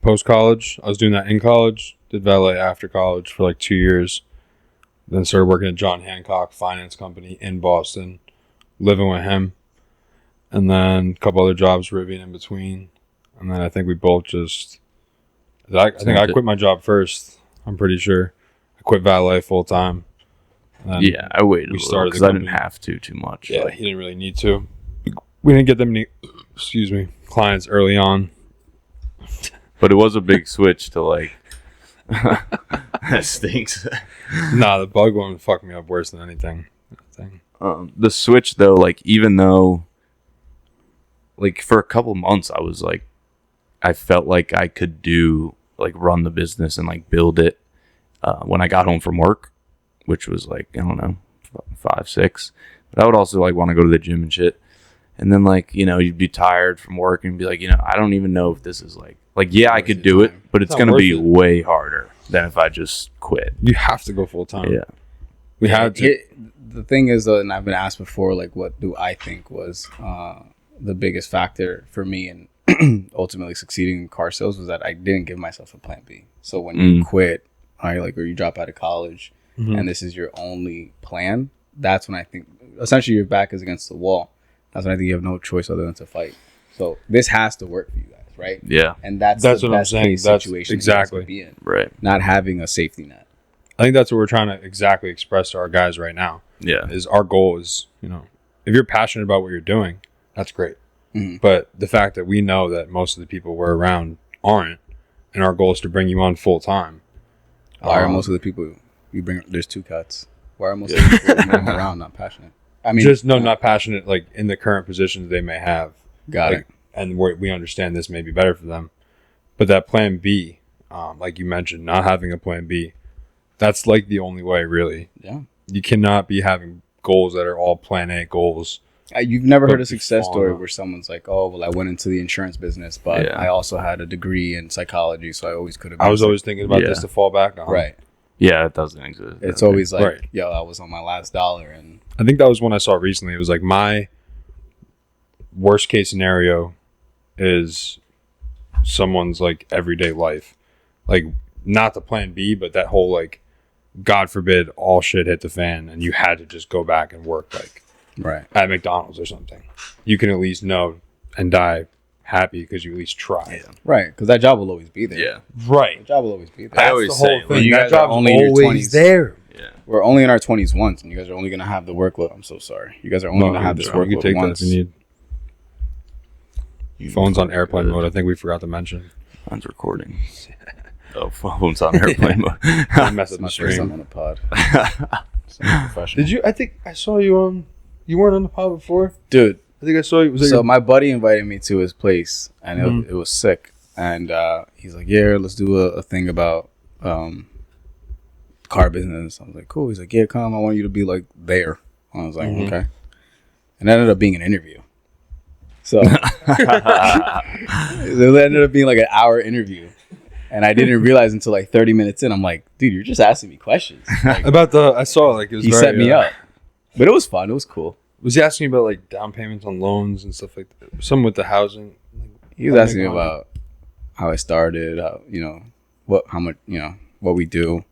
post college. I was doing that in college. Did valet after college for like 2 years. Then started working at John Hancock Finance Company in Boston, living with him. And then a couple other jobs, Rivian in between. And then I think we both just... I think I quit my job first. I'm pretty sure. I quit valet full time. Yeah, I waited a we little started the because I didn't company. have to too much. Yeah, Like, he didn't really need to. We didn't get them any, clients early on. but it was a big switch to like. That stinks. Nah, the bug one fucked me up worse than anything. The switch though, like even though, like for a couple months, I was like, I felt like I could run the business and like build it when I got home from work, which was like I don't know 5, 6. But I would also like want to go to the gym and shit. And then like you'd be tired from work and be like I don't even know if this is like yeah I could do it, but it's not gonna worth be it. way harder than if I just quit. You have to go full time. Yeah. We had to. The thing is, and I've been asked before, like, what do I think was the biggest factor for me in ultimately succeeding in car sales was that I didn't give myself a plan B. So when you quit, or you drop out of college, and this is your only plan, that's when I think essentially your back is against the wall. That's when I think you have no choice other than to fight. So this has to work for you guys, right? Yeah. And that's That's the what I'm best saying. case That's situation exactly. you guys would be in. Right. Not having a safety net. I think that's what we're trying to exactly express to our guys right now. Yeah. Is our goal is if you're passionate about what you're doing, that's great. Mhm. But the fact that we know that most of the people we're around aren't, and our goal is to bring you on full time. Why are most of the people you bring? There's 2 cuts. Why are most of the people you bring around not passionate? I mean, not passionate like in the current positions they may have. got it. And we understand this may be better for them, but that plan B, like you mentioned, not having a plan B, that's like the only way. Really, Yeah. you cannot be having goals that are all plan A goals. You've never heard But a success fall story off. where someone's like, "Oh, well, I went into the insurance business, but Yeah. I also had a degree in psychology, so I always could have." I was always thinking about this Yeah. to fall back on. right. Yeah, it doesn't exist. It's always like, Right. "Yo, I was on my last dollar," and I think that was one I saw recently. It was like my worst case scenario is someone's like everyday life, like not the plan B, but that whole like, God forbid, all shit hit the fan and you had to just go back and work like right. at McDonald's or something. You can at least know and die happy because you at least tried. Right, because that job will always be there. Yeah. Right. The job will always be there. I That's always the whole say, thing. when you That guys are job's only in your always 20s. there. Yeah. We're only in our 20s once, and you guys are only going to have the workload. I'm so sorry. You guys are only going to have this you can workload take that once. if you need. Phone's on airplane mode. I think we forgot to mention. Mine's recording. Oh, phone's on airplane mode. I messed That's up my the first time stream. on a pod. So I'm professional. Did you? I think I saw you on. You weren't on the pod before. Dude, I think I saw you. Was that so your- my buddy invited me to his place, and Mhm. it was sick. And he's like, "Yeah, let's do a thing about car business." I was like, "Cool." He's like, "Yeah, come. I want you to be like there." I was like, Mhm. "Okay." And it ended up being an interview. So it ended up being like an hour interview, and I didn't realize until like 30 minutes in. I'm like, "Dude, you're just asking me questions." Like, about the? I saw like it was. he very, set me up, but it was fun. It was cool. Was he asking you about like down payments on loans and stuff like that? Some with the housing. He was asking me about how I started, how much, what we do,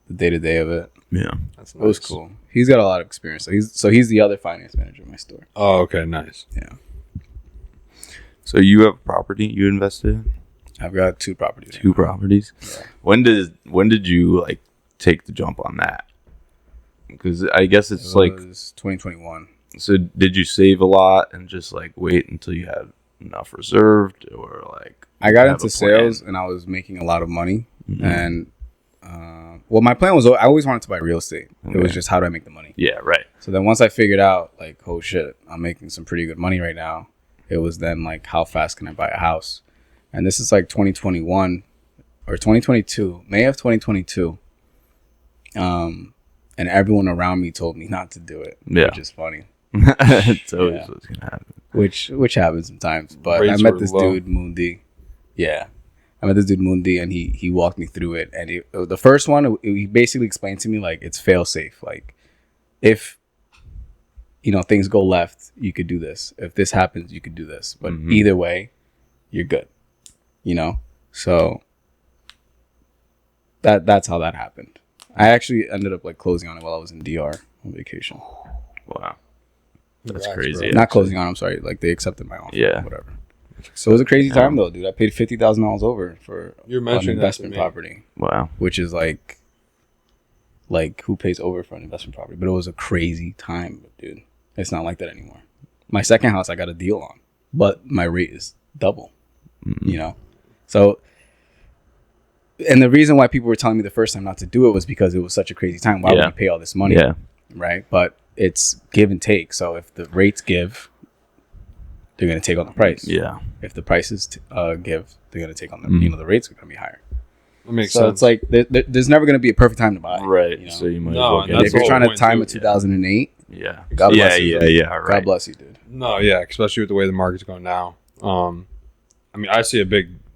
the day to day of it. Yeah. That's It was cool. He's got a lot of experience. So he's the other finance manager of my store. Oh, okay, nice. Yeah, So you have property you invested in? I've got 2 properties. 2 properties. Yeah. When did you like take the jump on that? Because I guess it's It like, was 2021. so did you save a lot and just like wait until you had enough reserved, or like I got have into a plan? sales and I was making a lot of money. Mhm. And my plan was, I always wanted to buy real estate. It was Okay. just, how do I make the money? Yeah, right. So then once I figured out, like, oh shit, I'm making some pretty good money right now, it was then like, how fast can I buy a house? And this is like 2021 or 2022, May of 2022. And everyone around me told me not to do it, Yeah. which is funny, It's always Yeah. what's gonna happen. which happens sometimes. But Rates I met were this low. dude, Mundi. Yeah. I met this dude, Mundi, and he walked me through it. And the first one, he basically explained to me, like, it's fail safe. Like, if, things go left, you could do this. If this happens, you could do this. But Mhm. either way, you're good. So that's how that happened. I actually ended up like closing on it while I was in DR on vacation. Wow. That's Congrats, crazy. bro. Yeah. Not closing on, I'm sorry. Like, they accepted my offer. Yeah. Whatever. So it was a crazy time though, dude. I paid $50,000 over for You're an mentioning that to investment me. property, Wow. which is like who pays over for an investment property? But it was a crazy time, dude. It's not like that anymore. My second house I got a deal on, but my rate is double. Mm. So, and the reason why people were telling me the first time not to do it was because it was such a crazy time. Why would Yeah. you pay all this money? Yeah. Right. But it's give and take. So if the rates give, they're going to take on the price. Yeah. If the prices give, they're going to take on the, Mhm. the rates are going to be higher. That makes So sense. it's like there's never going to be a perfect time to buy. Right. So you might as No, well and get And that's if you're the trying whole to point, time too. a 2008, Yeah. God bless yeah. you. Yeah. Right. God bless you, dude. No, yeah, especially with the way the market's going now. I mean, I see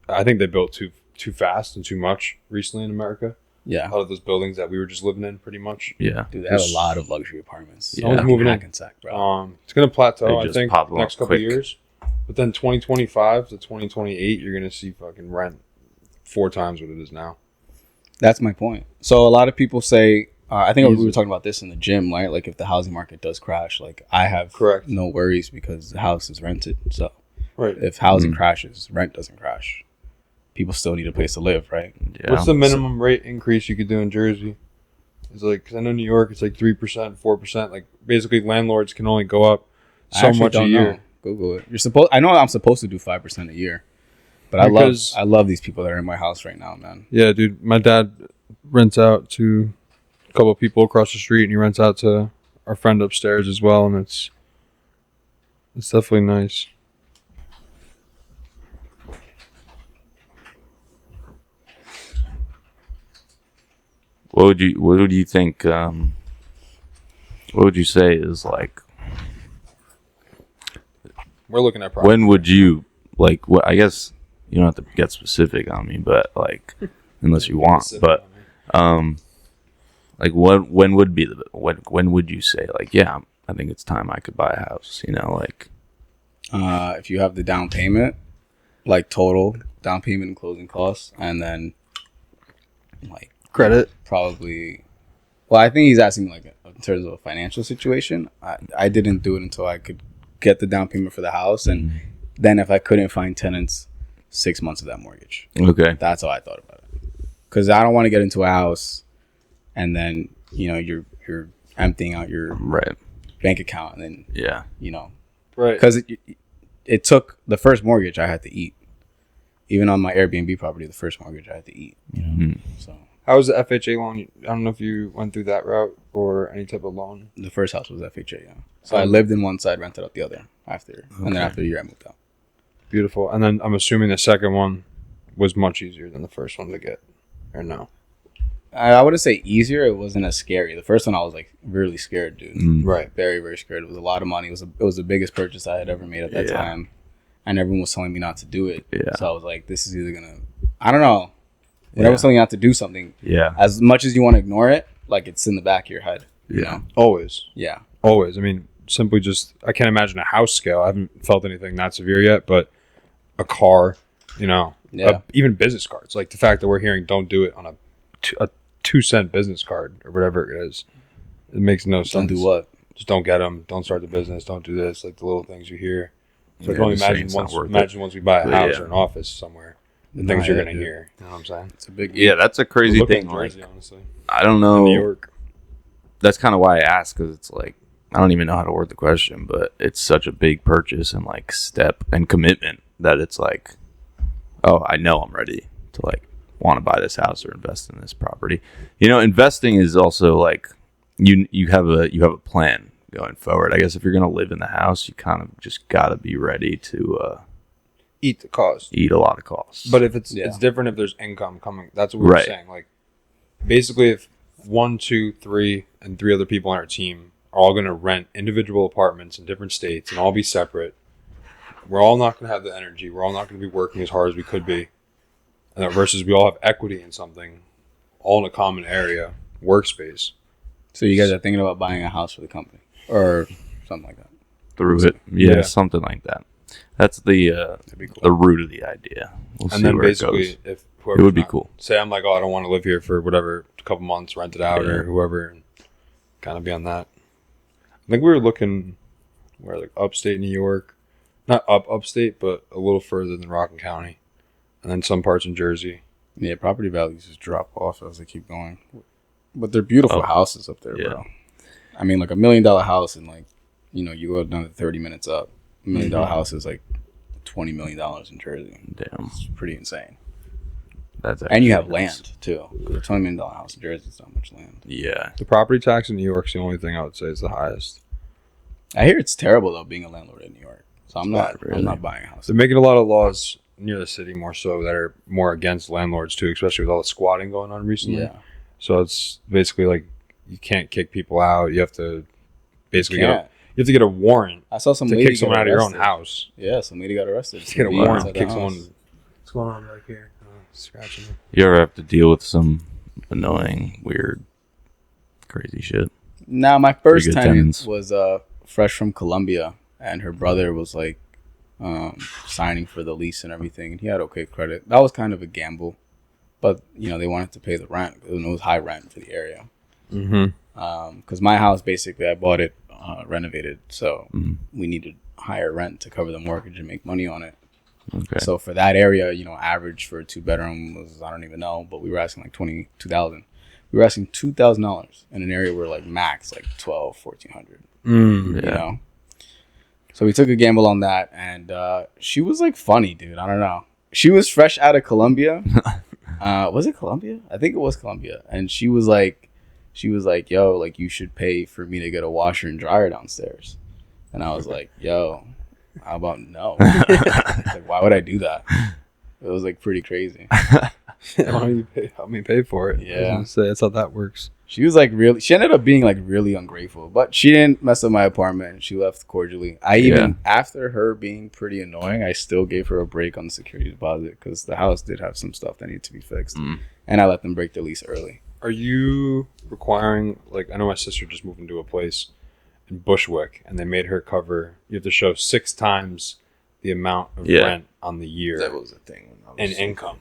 I think they built too fast and too much recently in America. Yeah. A lot of those buildings that we were just living in, pretty much. Yeah. Dude, they have a lot of luxury apartments. Yeah. Someone's moving in. Hackensack, bro. It's gonna plateau, They I just think, pop them next up couple quick. years. But then 2025 to 2028, you're gonna see fucking rent 4 times what it is now. That's my point. So a lot of people say, I think we Easy. were talking about this in the gym, right? Like, if the housing market does crash, like, I have Correct. no worries because the house is rented. So Right. if housing Mm. crashes, rent doesn't crash. People still need a place to live, right? Yeah. What's the minimum rate increase you could do in Jersey? It's like, because I know New York, it's like 3%, 4%. Like, basically, landlords can only go up I so actually much a don't year. know. Google it. I know I'm supposed to do 5% a year, but Because- I love these people that are in my house right now, man. Yeah, dude. My dad rents out to a couple of people across the street, and he rents out to our friend upstairs as well, and it's definitely nice. What would you think? What would you say is like? We're looking at property. When would you like? What I guess you don't have to get specific on me, but like, unless you want, but like when would be the when would you say like, yeah, I think it's time I could buy a house? Like. If you have the down payment, like total down payment and closing costs, and then like credit. probably, well, I think he's asking like in terms of a financial situation. I didn't do it until I could get the down payment for the house, and then if I couldn't find tenants, 6 months of that mortgage. Okay. That's how I thought about it. Because I don't want to get into a house, and then you're emptying out your Right. bank account, and then Yeah. Right. because it took the first mortgage I had to eat. even on my Airbnb property, the first mortgage I had to eat. You know, so How was the FHA loan? I don't know if you went through that route or any type of loan. the first house was FHA. Yeah, so I lived in one side, rented out the other and then after a year I moved out. Beautiful. And then I'm assuming the second one was much easier than the first one to get, or no? I wouldn't say easier. It wasn't as scary. The first one I was like really scared, dude. Right. Very, very scared. It was a lot of money. It was the biggest purchase I had ever made at that time, and everyone was telling me not to do it. Yeah. So I was like, this is either gonna, I don't know. Whenever was telling you not to do something, Yeah. as much as you want to ignore it, like it's in the back of your head. You Yeah. know? Always. Yeah. Always. I mean, simply just, I can't imagine a house scale. I haven't felt anything that severe yet, but a car, you know, Yeah. even business cards. Like the fact that we're hearing don't do it on a 2-cent business card or whatever it is. It makes no sense. Don't do what? Just don't get them. Don't start the business. Don't do this. Like the little things you hear. So I Yeah, can only just saying imagine it's not once, worth once we buy a But house yeah. or an office somewhere, the No, things you're yeah, going to dude. hear. You know what I'm saying? It's a big. Yeah, that's a crazy Look at thing. Like, Jersey, honestly. I don't In know. New York. That's kind of why I asked, because it's like I don't even know how to word the question, but it's such a big purchase and like step and commitment that it's like, oh, I know I'm ready to like want to buy this house or invest in this property. You know, investing is also like you have a plan going forward. I guess if you're gonna live in the house, you kind of just gotta be ready to Eat the cost. eat a lot of costs. But if it's Yeah. it's different if there's income coming. That's what we were Right. saying. Like basically, if 1, 2, 3, and 3 other people on our team are all going to rent individual apartments in different states and all be separate, we're all not going to have the energy. We're all not going to be working as hard as we could be. And that versus we all have equity in something, all in a common area, workspace. So you guys are thinking about buying a house for the company or something like that. through it, yeah, Yeah. something like that. That's the That'd be cool. the root of the idea. We'll see And then where it basically, goes. if It would be cool. Say I'm like, oh, I don't want to live here for whatever, a couple months, rent it out Yeah. or whoever, and kind of be on that. I think we were looking where like upstate New York, not upstate, but a little further than Rockland County, and then some parts in Jersey. Yeah, property values just drop off as they keep going. But they're beautiful houses up there, yeah. bro. I mean, like $1 million house and like, you know, you go down to 30 minutes up. $1 million house is like $20 million in Jersey. Damn, It's pretty insane. that's And you have actually nuts. land too. A $20 million house in Jersey is not much land. Yeah, The property tax in New York's the only thing I would say is the highest. I hear it's terrible though being a landlord in New York. So I'm Not not. really. I'm not buying a house. They're making a lot of laws near the city more so that are more against landlords too, especially with all the squatting going on recently. Yeah. So it's basically like you can't kick people out. You have to basically Can't. you have to get a warrant I saw some to lady kick someone get out of your own arrested. house. Yeah, some lady got arrested. Just get a for being warrant inside to the kick house. someone. What's going on back here? Scratching me. you ever have to deal with some annoying, weird, crazy shit? Now, my first good tenant tenants. was fresh from Colombia, and her brother was like signing for the lease and everything, and he had okay credit. That was kind of a gamble, but you know they wanted to pay the rent. It was high rent for the area. Mm-hmm. Because my house basically I bought it renovated, so Mhm. we needed higher rent to cover the mortgage and make money on it. Okay. So for that area, you know, average for a 2-bedroom was I don't even know, but we were asking like $22,000. We were asking $2,000 in an area where like max like 1,400. Mm. You know. So we took a gamble on that, and she was like funny, dude. I don't know. She was fresh out of Colombia. Was it Colombia? I think it was Colombia. And she was like, yo, like you should pay for me to get a washer and dryer downstairs. And I was like, yo, how about no? Like, why would I do that? It was like pretty crazy. Why don't you help me pay for it? Yeah. I was gonna say that's how that works. She was like really, she ended up being like really ungrateful, but she didn't mess up my apartment. She left cordially. I even, after her being pretty annoying, I still gave her a break on the security deposit because the house did have some stuff that needed to be fixed. And I let them break the lease early. Are you requiring, like, I know my sister just moved into a place in Bushwick and they made her cover, you have to show 6 times the amount of rent on the year That was a thing. and income.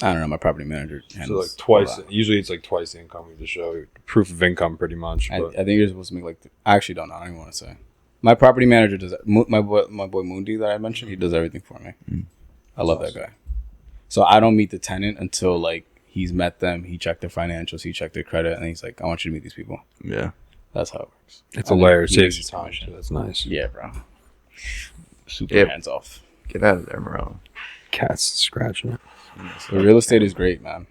I don't know. My property manager So handles like twice, all that. usually it's like twice the income. You have to show proof of income pretty much. I But think you're supposed to make like, I actually don't know. I don't even want to say. My property manager does that. My boy Mundi that I mentioned, he does everything for me. I love that guy. So I don't meet the tenant until like he's met them. He checked their financials. He checked their credit, and he's like, I want you to meet these people. Yeah. That's how it works. it's a And then layer. It he saves gives you time. permission. So that's nice. Yeah, bro. Super Yeah. hands off. Get out of there, bro. Cat's scratching it. But real estate is great, man.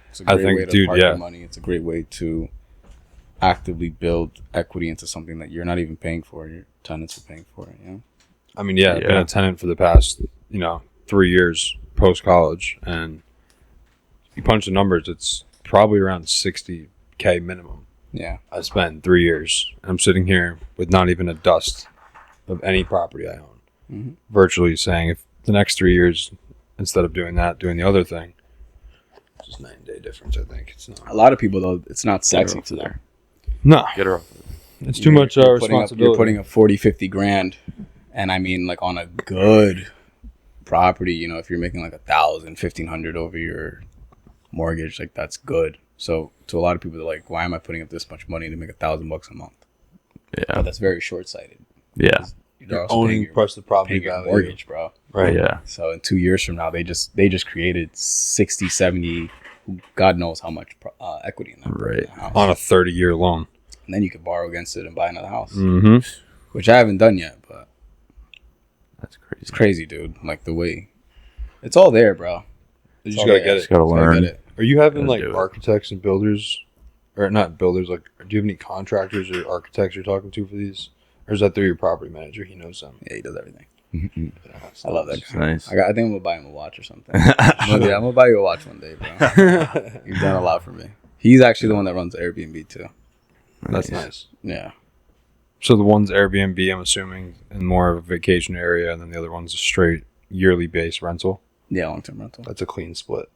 It's a I great think, way to dude, park yeah. your money. It's a great way to actively build equity into something that you're not even paying for. Your tenants are paying for it, you know? I mean, yeah, I've been Yeah. a tenant for the past, 3 years post college, and you punch the numbers, it's probably around $60K minimum. Yeah. I spent 3 years. I'm sitting here with not even a dust of any property I own. Mm-hmm. Virtually saying, if the next 3 years, instead of doing that, doing the other thing, it's just 9-day difference. I think it's not. A lot of people, though, it's not sexy to them. No, Get her off. it's too much responsibility. You're putting up 40, 50 grand. And I mean, like on a good property, if you're making like 1,000, 1,500 over your mortgage, like that's good. So to a lot of people, they're like, why am I putting up this much money to make $1,000 a month? Yeah. But that's very short-sighted. Yeah. You're also owning paying your, plus the property paying your value. mortgage, bro. Right. Yeah. So in 2 years from now, they just created 60, 70, God knows how much equity in that Right. house. On a 30-year loan. And then you could borrow against it and buy another house, Mm-hmm. which I haven't done yet, but That's crazy. it's crazy, dude. Like the way it's all there, bro. You It's just all gotta there. get Just it. gotta Gotta learn. get it. Are you having Gotta like do it. architects and builders, or not builders? Like, do you have any contractors or architects you're talking to for these, or is that through your property manager? He knows them. Yeah, he does everything. Mhm. I love that It's guy. nice. I think I'm gonna buy him a watch or something. One day, I'm gonna buy you a watch one day, bro. You've done a lot for me. He's actually the one that runs Airbnb too. That's nice. Yeah. So the one's Airbnb, I'm assuming, in more of a vacation area, and then the other one's a straight yearly base rental. Yeah, long-term rental. That's a clean split.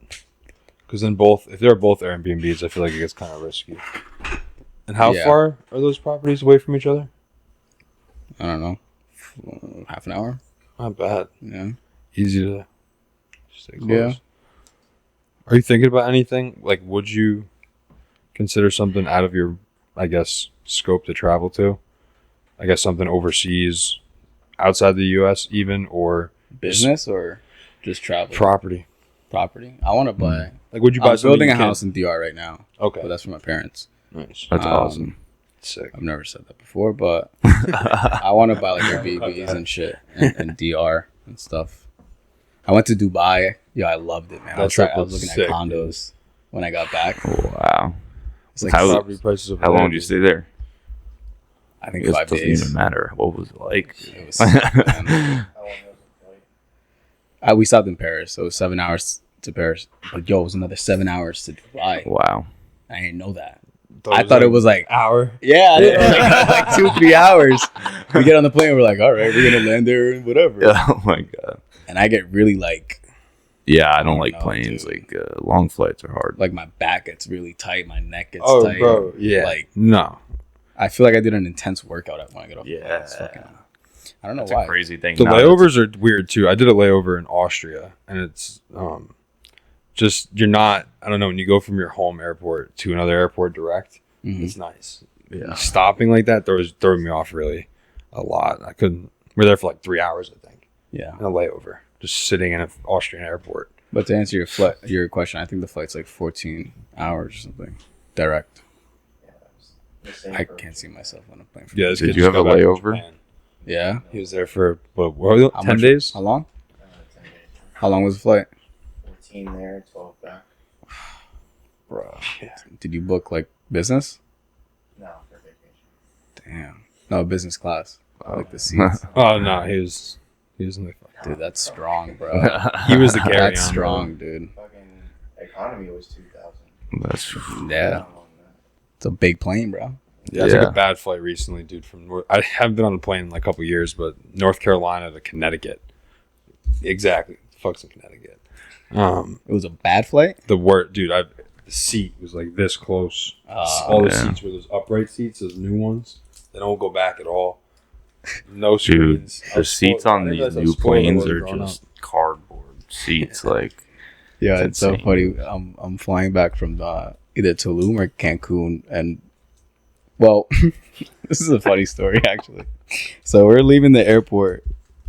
Because then if they're both Airbnbs, I feel like it gets kind of risky. And how Yeah. far are those properties away from each other? I don't know. Half an hour. Not bad. Yeah. Easy to stay close. Yeah. Are you thinking about anything? Like, would you consider something out of your, I guess, scope to travel to? I guess something overseas, outside the U.S. even, or Business or just travel? property? Property. I want to buy. Like, would you buy I'm something building a you can- house in DR right now, Okay, but that's for my parents. nice. That's awesome. Sick. I've never said that before, but I want to buy like Airbnbs and shit and DR and stuff. I went to Dubai. Yeah, I loved it, man. I was That looking looks at sick, condos when I got back. Wow. It's like How- Property prices over How long there, did you stay there? I think It 5 doesn't days. even matter. What was it like? It was sick, man. How long was the flight? We stopped in Paris, so it was 7 hours to Paris. But yo, it was another 7 hours to Dubai. Wow. I didn't know that. I thought it was like hour. yeah, I didn't like 2-3 hours. We get on the plane, we're like, all right, we're gonna land there and whatever. Oh my god. And I get really like Yeah, I don't like No, planes. dude. Like long flights are hard. my back gets really tight, my neck gets Oh, tight. bro, yeah. Like No, I feel like I did an intense workout when I get off. the plane. Yeah. It's fucking, I don't know That's why. a crazy thing. the Now layovers are weird too. I did a layover in Austria, and it's just you're not. I don't know when you go from your home airport to another airport direct. Mhm. It's nice. Yeah. Stopping like that throwing me off really a lot. I couldn't. We're there for like 3 hours, I think, Yeah, in a layover, just sitting in an Austrian airport. but to answer your question, I think the flight's like 14 hours or something direct. Yeah, that was the same I for- can't see myself on a plane. For Yeah, this Did kid you just have got a back from layover? Japan. Yeah. He was there for what, How 10 much- days? How long? 10 days. How long was the flight? 14 there, 12 back. Bro, did you book like business? No, for vacation. Damn. No, business class. I like the seats. Oh no, he was in the. Dude, that's strong, bro. He was the carry-on. That's strong, dude. Fucking economy was 2,000. That's Yeah. It's a big plane, bro. Yeah, I took Yeah. a bad flight recently, dude. I haven't been on a plane in like a couple years, but North Carolina to Connecticut. Exactly, fuck's in Connecticut. It was a bad flight? The word, dude. The seat was like this close. All the yeah. seats were those upright seats, those new ones. They don't go back at all. No Dude, screens. I the was seats spoiled. on I these realized I new was spoiled when I planes was are growing just cardboard seats. Like, Yeah, It's it's so insane. funny. I'm flying back from either Tulum or Cancun, and well, this is a funny story actually. So we're leaving the airport.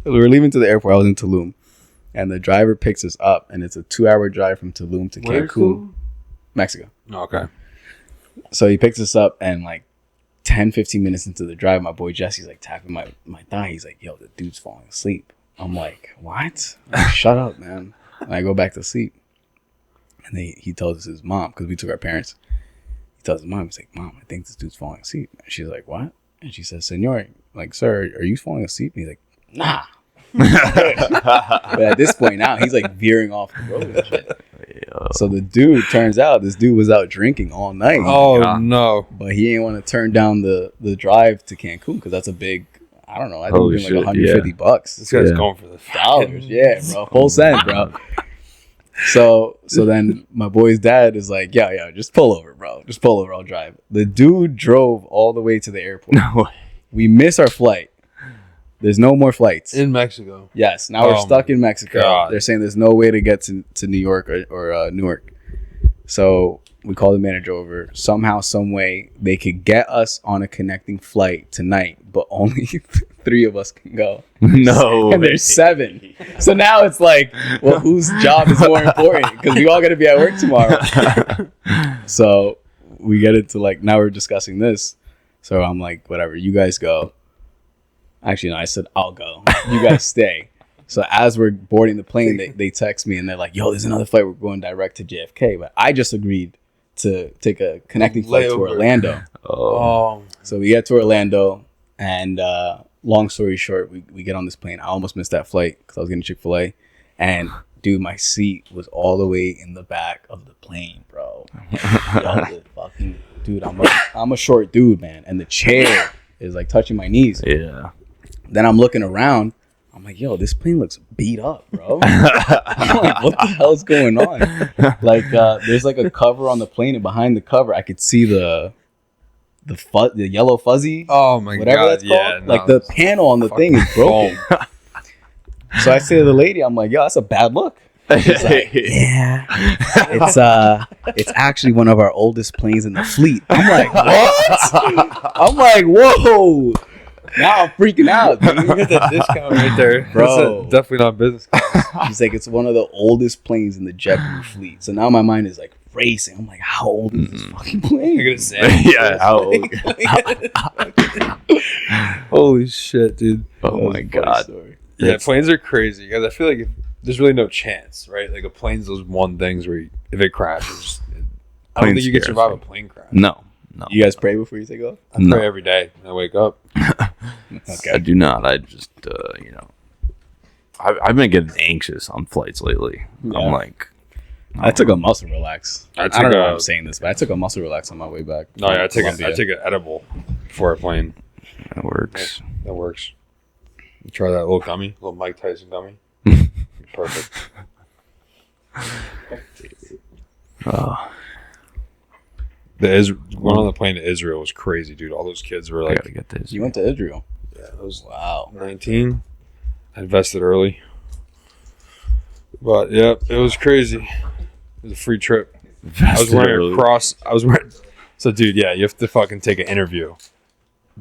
We're leaving to the airport. I was in Tulum, and the driver picks us up, and it's a 2-hour drive from Tulum to Where's Cancun, Mexico. Oh, okay. So he picks us up, and like 10-15 minutes into the drive, my boy Jesse's like tapping my thigh. He's like, "Yo, the dude's falling asleep." I'm like, "What?" I'm like, shut up, man. And I go back to sleep. And he tells his mom, because we took our parents. He tells his mom, he's like, Mom, I think this dude's falling asleep. And she's like, what? And she says, Senor, like, sir, are you falling asleep? And he's like, nah. But at this point now, he's like veering off the road and shit. So the dude, turns out this dude was out drinking all night. Oh, no. But he didn't want to turn down the drive to Cancun because that's a big, I don't know, I think Holy it was like $150. This guy's Yeah. going for the Dollars, yeah, bro. Full send, bro. So then my boy's dad is like, yo, just pull over, bro. Just pull over, I'll drive. The dude drove all the way to the airport. No way. We miss our flight. There's no more flights. in Mexico. Yes, now we're Oh stuck my in Mexico. God. They're saying there's no way to get to New York or Newark. So we call the manager over. Somehow, some way, they could get us on a connecting flight tonight, but only 3 of us can go. No. And there's 7. So now it's like, well, whose job is more important? Because we all got to be at work tomorrow. So we get into like, now we're discussing this. So I'm like, whatever, you guys go. Actually, no, I said, I'll go. You guys stay. So as we're boarding the plane, they text me and they're like, yo, there's another flight. We're going direct to JFK. But I just agreed to take a connecting flight to Layover. Orlando. Oh, So we get to Orlando and long story short, we get on this plane. I almost missed that flight because I was getting Chick-fil-A. And dude, my seat was all the way in the back of the plane, bro. Dude, I'm a short dude, man. And the chair is like touching my knees. Yeah. Then I'm looking around. I'm like, yo, this plane looks beat up, bro. I'm like, what the hell's going on? Like, there's like a cover on the plane, and behind the cover, I could see the yellow fuzzy, oh my whatever God. that's called. Yeah, Like the panel on the thing is broken. So I say to the lady, I'm like, yo, that's a bad look. She's like, yeah, it's actually one of our oldest planes in the fleet. I'm like, what? I'm like, whoa. Now I'm freaking out, dude. You get that discount right there, Bro. That's definitely not business class. He's like, it's one of the oldest planes in the JetBlue fleet. So now my mind is like racing. I'm like, how old is this fucking plane? You're gonna say, Yeah. How old? holy shit, dude. Oh my God. Yeah, planes are crazy, guys. I feel like there's really no chance, right? Like a plane's those one things where if it crashes, I don't Plane think you can scares survive me. a plane crash. No. You guys pray before you take off? I pray every day when I wake up. Okay. I do not. I just, I've been getting anxious on flights lately. Yeah. I'm like, I took a muscle relax. I I took don't know why a- I'm saying this, but I took a muscle relax on my way back. No, yeah, I from take Colombia. an edible before a plane. that works. That works. You try that little gummy, little Mike Tyson gummy. Perfect. Oh, Going on the plane to Israel was crazy, dude. All those kids were I like, gotta get this. You went to Israel. yeah, I was Wow. 19. I invested early. But yeah, it was crazy. It was a free trip. I was wearing a cross. So, dude, yeah, you have to fucking take an interview,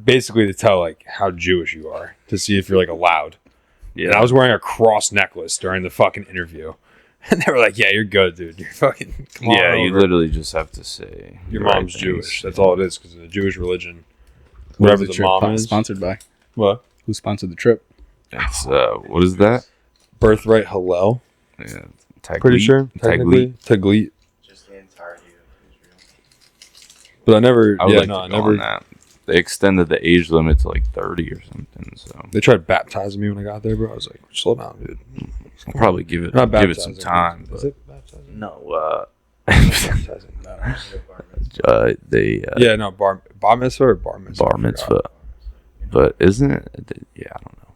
basically to tell like how Jewish you are to see if you're like allowed. Yeah, And I was wearing a cross necklace during the fucking interview, and they were like, "Yeah, you're good, dude. You're fucking come on yeah. You over. literally just have to say Your the right mom's things. Jewish. That's all it is because of the Jewish religion. What Whatever was the trip mom is. sponsored by? What? Who sponsored the trip? It's what is that? Birthright Hillel. Yeah, Pretty sure. Technically, Taglit. Just the entirety of Israel. But I never. I would Yeah, like no, to I go never. on that. They extended the age limit to like 30 or something. So They tried baptizing me when I got there, bro. I was like, slow down, dude. I'll probably give it Not give it baptizing. some time. Is But it baptizing? no, Baptizing. they Yeah, no, bar mitzvah or bar mitzvah? bar I forgot. mitzvah, but isn't it? Yeah, I don't know.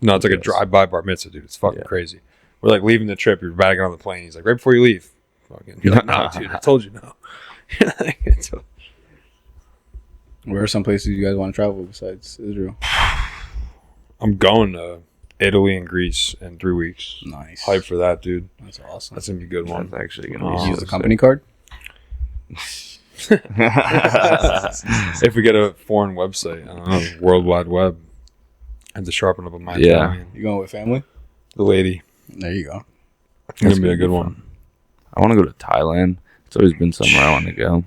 No, it's like a Yes. drive-by bar mitzvah, dude. It's fucking Yeah. crazy. We're like leaving the trip. You're about to get on the plane. He's like, right before you leave. Fucking, you're like, no, dude. I told you no. Where are some places you guys want to travel besides Israel? I'm going to Italy and Greece in 3 weeks. Nice. Hype for that, dude. That's awesome. That's gonna be a good one. That's actually gonna Oh, be Did you use so the company card? If we get a foreign website, I don't know, World Wide Web, I have to sharpen up on my Yeah. Italian. You going with family? The lady. There you go. It's gonna be a good one. I want to go to Thailand. It's always been somewhere I want to go.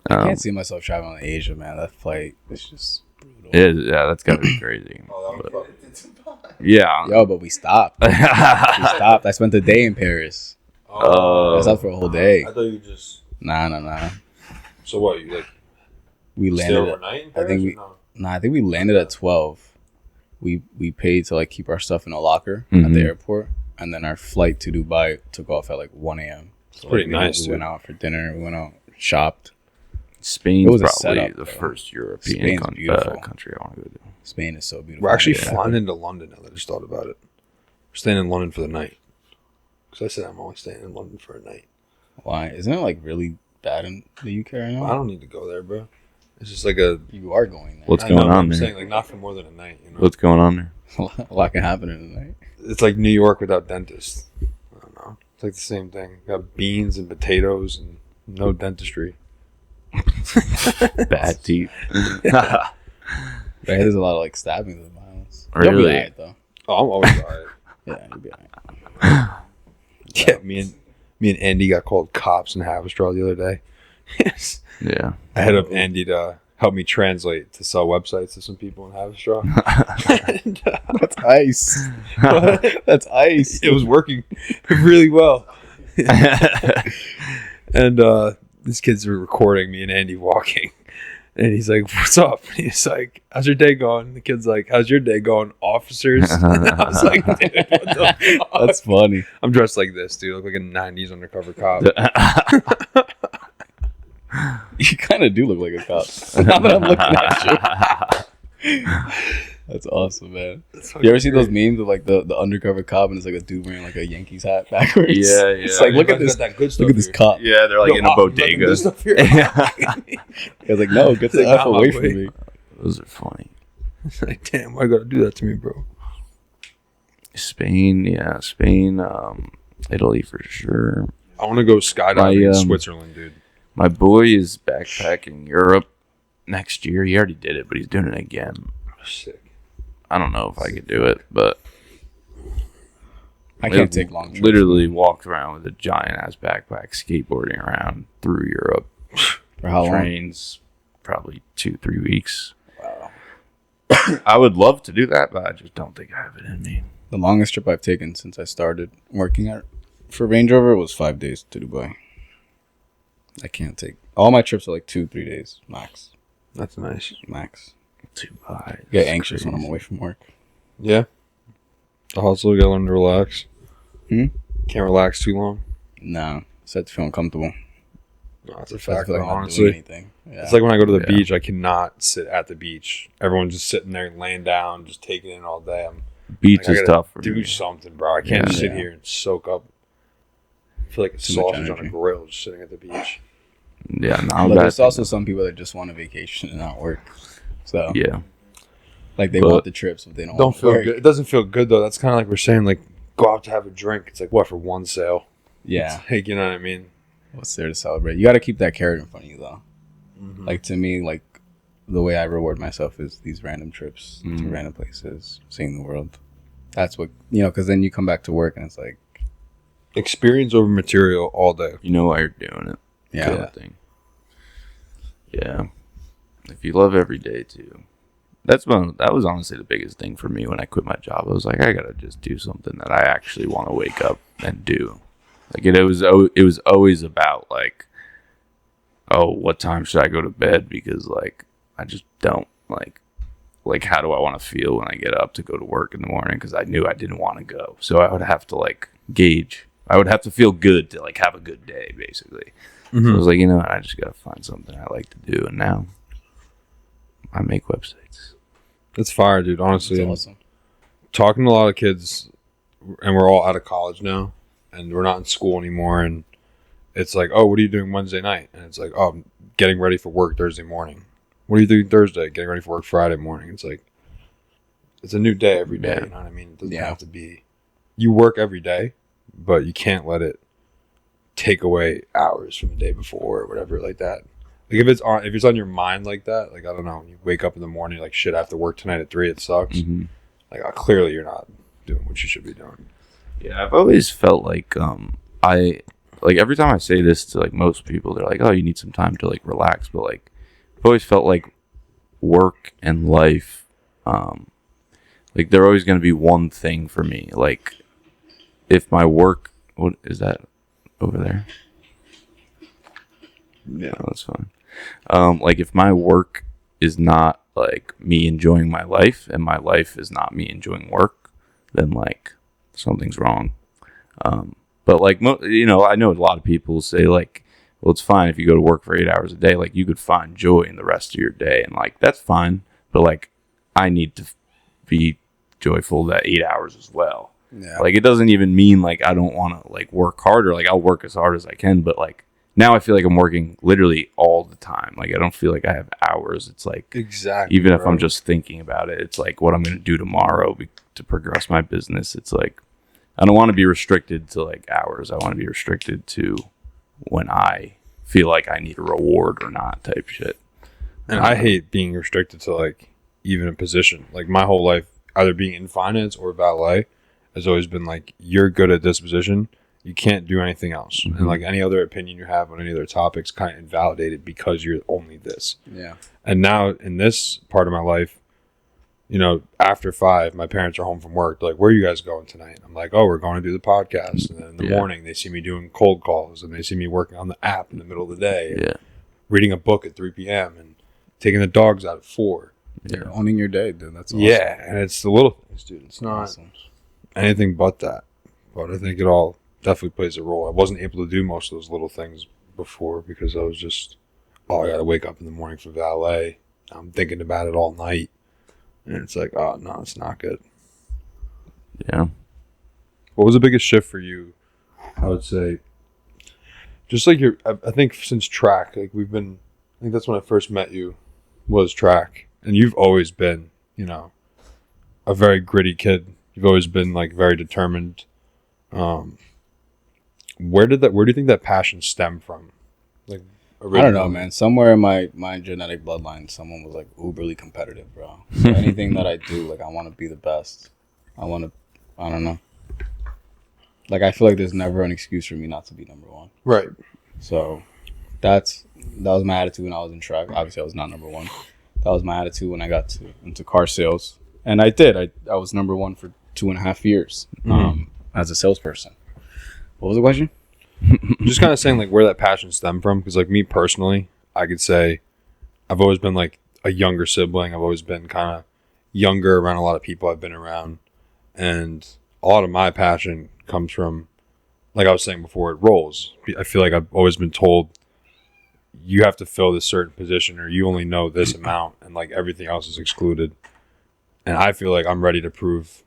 I can't see myself traveling to Asia, man. That flight is just brutal. Yeah, that's gotta be crazy. Oh, that was Yeah. Yo, but we stopped. We stopped. I spent the day in Paris. I stopped for a whole day. I thought you just. Nah. So what? You like We stay landed. overnight in I Paris? think or we. no? Nah, I think we landed at 12. We paid to like keep our stuff in a locker at Mhm. the airport, and then our flight to Dubai took off at like 1 a.m. So Pretty like, nice, We dude. went out for dinner. We went out, shopped. It Spain's was a probably setup, the bro. first European Spain's beautiful. country I want to go to. Spain is so beautiful. We're actually Yeah. flying into London now that I just thought about it. We're staying in London for the night. Because I said I'm only staying in London for a night. Why? Isn't it like really bad in the UK right now? I don't need to go there, bro. It's just like a. You are going there. What's I going know, but on I'm there? saying like not for more than a night. You know, What's going on there? A lot can happen in the night. it's like New York without dentists. I don't know. It's like the same thing. Got beans and potatoes and no dentistry. Bad teeth. Right, there's a lot of like stabbings and violence. You'll be Really? alright, though. Oh, I'm always alright. Yeah, you'll be alright. Yeah, me and Andy got called cops in Haverstraw the other day. Yes. Yeah. I hit up Andy to help me translate to sell websites to some people in Haverstraw. And, That's ice. That's ice. it was working really well. And these kids were recording me and Andy walking. And he's like, "What's up?" And he's like, "How's your day going?" The kid's like, "How's your day going, officers?" And I was like, "Dude, what the fuck?" That's funny. I'm dressed like this, dude. I look like a 90s undercover cop. You kind of do look like a cop. Now that I'm looking at you. That's awesome, man. You ever see those memes of like the undercover cop and it's like a dude wearing like a Yankees hat backwards? Yeah, It's yeah. like, look at this. That good Look at this cop. Yeah, they're like in a bodega. I was like, no, get the Like, F nah, away wait. from me. Those are funny. Like, damn, why you gotta do that to me, bro? Spain, Italy for sure. I want to go skydiving in My, Switzerland, dude. My boy is backpacking Europe next year. He already did it, but he's doing it again. Sick. I don't know if I could do it, but I can't take long trips. Literally walked around with a giant ass backpack, skateboarding around through Europe. For how long? Trains, probably 2-3 weeks. Wow. I would love to do that, but I just don't think I have it in me. The longest trip I've taken since I started working for Range Rover was 5 days to Dubai. I can't take all my trips are like 2-3 days max. That's nice. Max. Dubai. I get anxious when I'm away from work. Yeah. The hustle, you gotta learn to relax. Hmm? Can't relax too long. No, it's had to feel uncomfortable. No, that's a I fact, feel like though, I'm not doing honestly. anything. Yeah. It's like when I go to the Yeah. beach, I cannot sit at the beach. Everyone's just sitting there laying down, just taking it in all day. I'm Beach like, I is gotta tough for do me. something, bro. I can't Yeah. just sit Yeah. here and soak up. I feel like a Too much sausage on a energy. grill just sitting at the beach. Yeah, no, But there's also some people that just want a vacation and not work. So yeah. like they But- want the trips, but they don't Don't want to feel work. good. It doesn't feel good though. That's kind of like we're saying, like go out to have a drink. It's like what for one sale? Yeah. It's like, you know what I mean? What's there to celebrate? You got to keep that carrot in front of you, though. Mm-hmm. Like, to me, like, the way I reward myself is these random trips to Mhm. random places, seeing the world. That's what, because then you come back to work and it's like, Experience over material all day. You know why you're doing it. yeah. Kind of thing. Yeah. If you love every day too. That was honestly the biggest thing for me when I quit my job. I was like, I gotta just do something that I actually want to wake up and do. Like it was always about like, oh, what time should I go to bed? Because like I just don't like how do I want to feel when I get up to go to work in the morning? Because I knew I didn't want to go, so I would have to like gauge. I would have to feel good to like have a good day, basically. So I was like, you know what? I just gotta find something I like to do, and now I make websites. It's fire, dude. Honestly, It's and awesome. talking to a lot of kids, and we're all out of college now, and we're not in school anymore. And it's like, oh, what are you doing Wednesday night? And it's like, oh, I'm getting ready for work Thursday morning. What are you doing Thursday? Getting ready for work Friday morning. It's like, it's a new day every day. Yeah. You know what I mean? It doesn't Yeah. have to be. You work every day, but you can't let it take away hours from the day before or whatever like that. Like if it's on your mind like that, like I don't know, you wake up in the morning like shit, I have to work tonight at 3. It sucks. Mm-hmm. Like clearly you're not doing what you should be doing. Yeah, I've always felt like I like every time I say this to like most people, they're like, "Oh, you need some time to like relax," but like I've always felt like work and life, like they're always going to be one thing for me. Like if my work, what is that over there? Yeah, that's fine. Like if my work is not like me enjoying my life and my life is not me enjoying work, then like something's wrong. But like, I know a lot of people say like, well, it's fine if you go to work for 8 hours a day. Like you could find joy in the rest of your day, and like that's fine. But like, I need to be joyful that 8 hours as well. Yeah. Like it doesn't even mean like I don't want to like work harder. Like I'll work as hard as I can, but like now I feel like I'm working literally all the time. Like I don't feel like I have hours. It's like Exactly. even if I'm just thinking about it, it's like what I'm going to do tomorrow to progress my business. It's like I don't want to be restricted to like hours. I want to be restricted to when I feel like I need a reward or not type shit. And I hate being restricted to like even a position. Like my whole life, either being in finance or valet, has always been like, you're good at this position. You can't do anything else. Mm-hmm. And like any other opinion you have on any other topics kind of invalidated because you're only this. Yeah. And now in this part of my life, after 5, my parents are home from work. They're like, where are you guys going tonight? I'm like, oh, we're going to do the podcast. And then in the morning, they see me doing cold calls and they see me working on the app in the middle of the day. Yeah. Reading a book at 3 p.m. and taking the dogs out at 4. You're owning your day, dude. That's awesome. Yeah. And it's the little things, dude. It's not Awesome. anything but that. But I think it all definitely plays a role. I wasn't able to do most of those little things before because I was just, I got to wake up in the morning for valet. I'm thinking about it all night. And it's like, oh, no, it's not good. Yeah. What was the biggest shift for you? I would say, just like I think since track, like I think that's when I first met you, was track. And you've always been, a very gritty kid. You've always been like very determined. Where do you think that passion stemmed from? Like, I don't know, man. Somewhere in my genetic bloodline, someone was like uberly competitive, bro. So anything that I do, like I want to be the best. I don't know. Like I feel like there's never an excuse for me not to be number one. Right. So that was my attitude when I was in track. Obviously, I was not number one. That was my attitude when I got into car sales, and I did. I was number one for 2.5 years as a salesperson. What was the question? Just kind of saying like where that passion stemmed from, because like me personally, I could say I've always been like a younger sibling. I've always been kind of younger around a lot of people I've been around, and a lot of my passion comes from, like I was saying before, it rolls. I feel like I've always been told you have to fill this certain position or you only know this amount and like everything else is excluded. And I feel like I'm ready to prove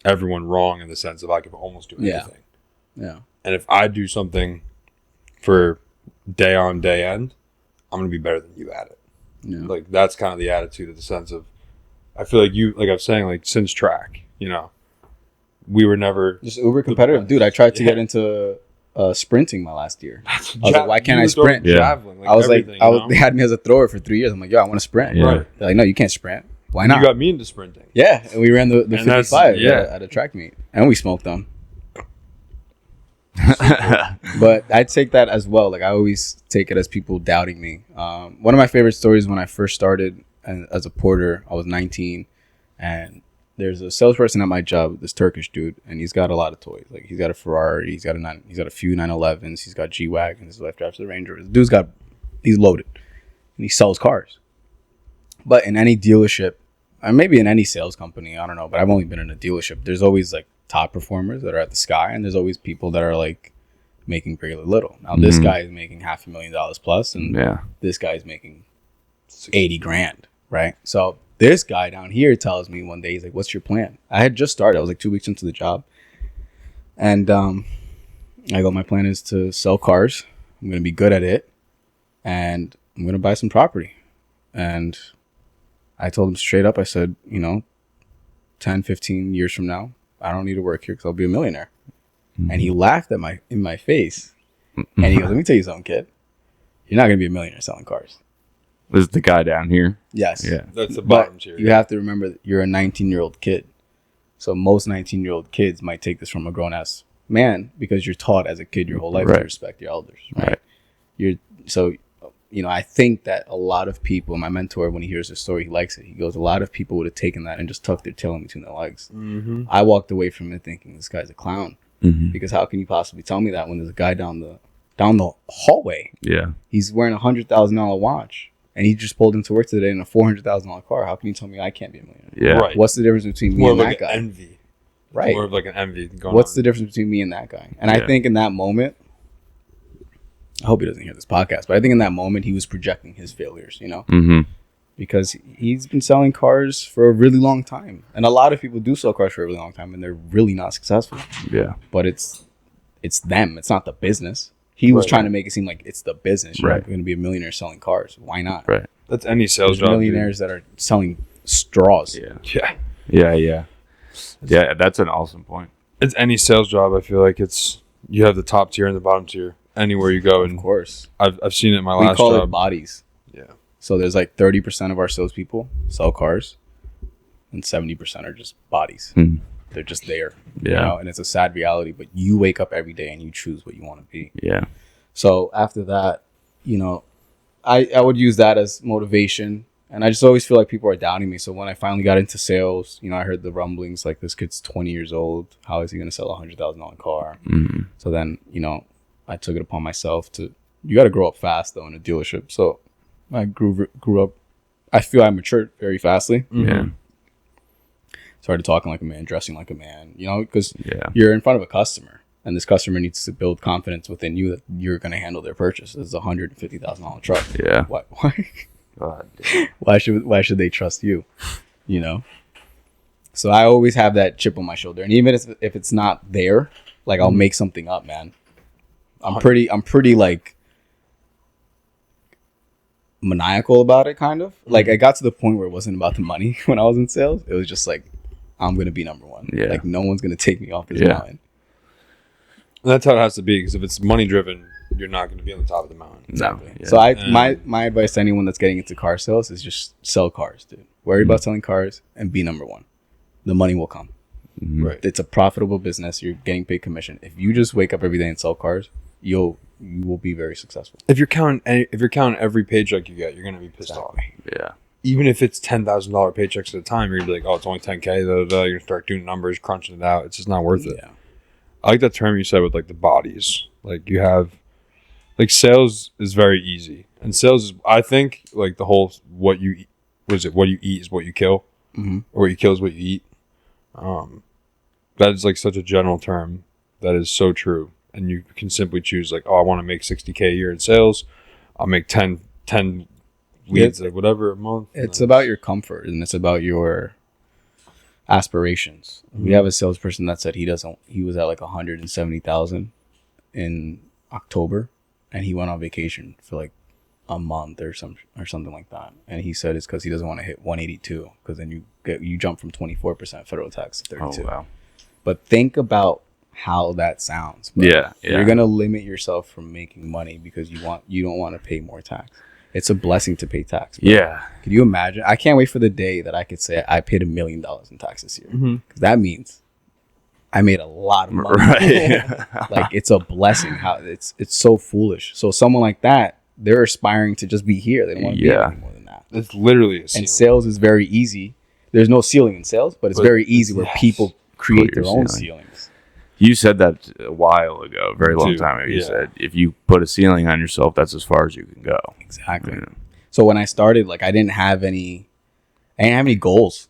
everyone wrong in the sense of I can almost do anything. Yeah. And if I do something for day on day end, I'm going to be better than you at it. Yeah. Like that's kind of the attitude of the sense of, I feel like you, like I was saying, like since track, we were never Just uber competitive. Dude, I tried to get into sprinting my last year. I was like, why can't I sprint? Yeah. Javelin, I was like, everything, they had me as a thrower for 3 years. I'm like, yo, I want to sprint. Yeah. Right. They're like, no, you can't sprint. Why And not? you got me into sprinting. Yeah, and we ran the that's- 55 yeah. at a track meet, and we smoked them. But I take that as well. Like I always take it as people doubting me. One of my favorite stories when I first started as a porter, I was 19, and there's a salesperson at my job, this Turkish dude, and he's got a lot of toys. Like he's got a Ferrari, he's got a few 911s, he's got G wagons. His wife drives the Ranger. The dude's he's loaded, and he sells cars. But in any dealership, and maybe in any sales company, I don't know, but I've only been in a dealership. There's always like top performers that are at the sky, and there's always people that are like making regular little. Now this guy is making $500,000 plus, and this guy is making 80 grand, right? So this guy down here tells me one day, he's like, what's your plan? I had just started. I was like 2 weeks into the job, and I go, my plan is to sell cars. I'm going to be good at it, and I'm going to buy some property. And I told him straight up, I said, 10, 15 years from now, I don't need to work here because I'll be a millionaire. And he laughed in my face. And he goes, let me tell you something, kid. You're not going to be a millionaire selling cars. This is the guy down here. Yes. Yeah. That's the But bottom tier. you have to remember that you're a 19-year-old kid. So most 19-year-old kids might take this from a grown-ass man because you're taught as a kid your whole life Right. to respect your elders, right? So I think that a lot of people, my mentor, when he hears this story, he likes it. He goes, a lot of people would have taken that and just tucked their tail in between their legs. Mm-hmm. I walked away from it thinking this guy's a clown, Mm-hmm. because how can you possibly tell me that when there's a guy down the hallway? Yeah. He's wearing $100,000 watch, and he just pulled into work today in a $400,000 car. How can you tell me I can't be a millionaire? Yeah. Right. What's the difference between me More and of that like an guy? envy. Right. More of like an envy going What's on. the difference between me and that guy? And Yeah. I think in that moment, I hope he doesn't hear this podcast, but I think in that moment he was projecting his failures, Mm-hmm. because he's been selling cars for a really long time. And a lot of people do sell cars for a really long time and they're really not successful. Yeah. But it's them. It's not the business. He was Right. trying to make it seem like it's the business. You're Right. going to be a millionaire selling cars. Why not? Right. That's any sales There's job. millionaires that are selling straws. Yeah. Dude. Yeah. Yeah. Yeah. Yeah. That's an awesome point. It's any sales job. I feel like you have the top tier and the bottom tier anywhere you go. Of And course. I've seen it in my We last call job. it bodies. Yeah. So there's like 30% of our salespeople sell cars, and 70% are just bodies. Hmm. They're just there. Yeah. And it's a sad reality, but you wake up every day and you choose what you want to be. Yeah. So after that, I would use that as motivation. And I just always feel like people are doubting me. So when I finally got into sales, I heard the rumblings like, this kid's 20 years old. How is he going to sell a $100,000 car? Mm-hmm. So then, I took it upon myself you got to grow up fast though in a dealership. So I grew up, I feel I matured very fastly. Mm-hmm. Yeah. Started talking like a man, dressing like a man, because Yeah. you're in front of a customer and this customer needs to build confidence within you that you're going to handle their purchase. It's a $150,000 truck. Yeah. Why, God damn. why should they trust you? So I always have that chip on my shoulder. And even if it's not there, like I'll make something up, man. I'm pretty like maniacal about it, kind of. Like I got to the point where it wasn't about the money when I was in sales. It was just like, I'm going to be number one. Yeah. Like no one's going to take me off this Yeah. mountain. And that's how it has to be. Because if it's money driven, you're not going to be on the top of the mountain. Exactly. No, yeah. So my advice to anyone that's getting into car sales is just sell cars, dude. Worry about selling cars and be number one. The money will come. Mhm. Right. It's a profitable business. You're getting paid commission. If you just wake up every day and sell cars, you will be very successful. If you're counting every paycheck you get, you're going to be pissed off. Yeah. Even if it's $10,000 paychecks at a time, you're going to be like, oh, it's only 10K. You're going to start doing numbers, crunching it out. It's just not worth it. Yeah. I like that term you said with like the bodies. Like you have, like sales is very easy, and sales is, I think, like the whole what you eat, what you eat is what you kill, Mm-hmm. or what you kill is what you eat. That is like such a general term that is so true, and you can simply choose like, oh, I want to make 60K a year in sales. I'll make 10 leads or whatever a month. It's about your comfort and it's about your aspirations. We have a salesperson that said he was at like 170,000 in October, and he went on vacation for like a month or something like that. And he said it's because he doesn't want to hit 182, because then you jump from 24% federal tax to 32. Oh wow. But think about how that sounds. Bro. Yeah. Yeah. You're gonna limit yourself from making money because you don't want to pay more tax. It's a blessing to pay tax. Bro. Yeah. Could you imagine? I can't wait for the day that I could say I paid $1 million in tax this year. Mhm. 'Cause that means I made a lot of money. Right. Like it's a blessing. How it's so foolish. So someone like that, they're aspiring to just be here. They don't want to be Yeah. any more than that. It's literally a And sales is very easy. There's no ceiling in sales, but it's very easy where yes. people create Put your their own ceiling. ceilings. You said that a while ago, a very long Dude, time ago. You yeah. said if you put a ceiling on yourself, that's as far as you can go. Exactly. Yeah. So when I started, like I didn't have any goals.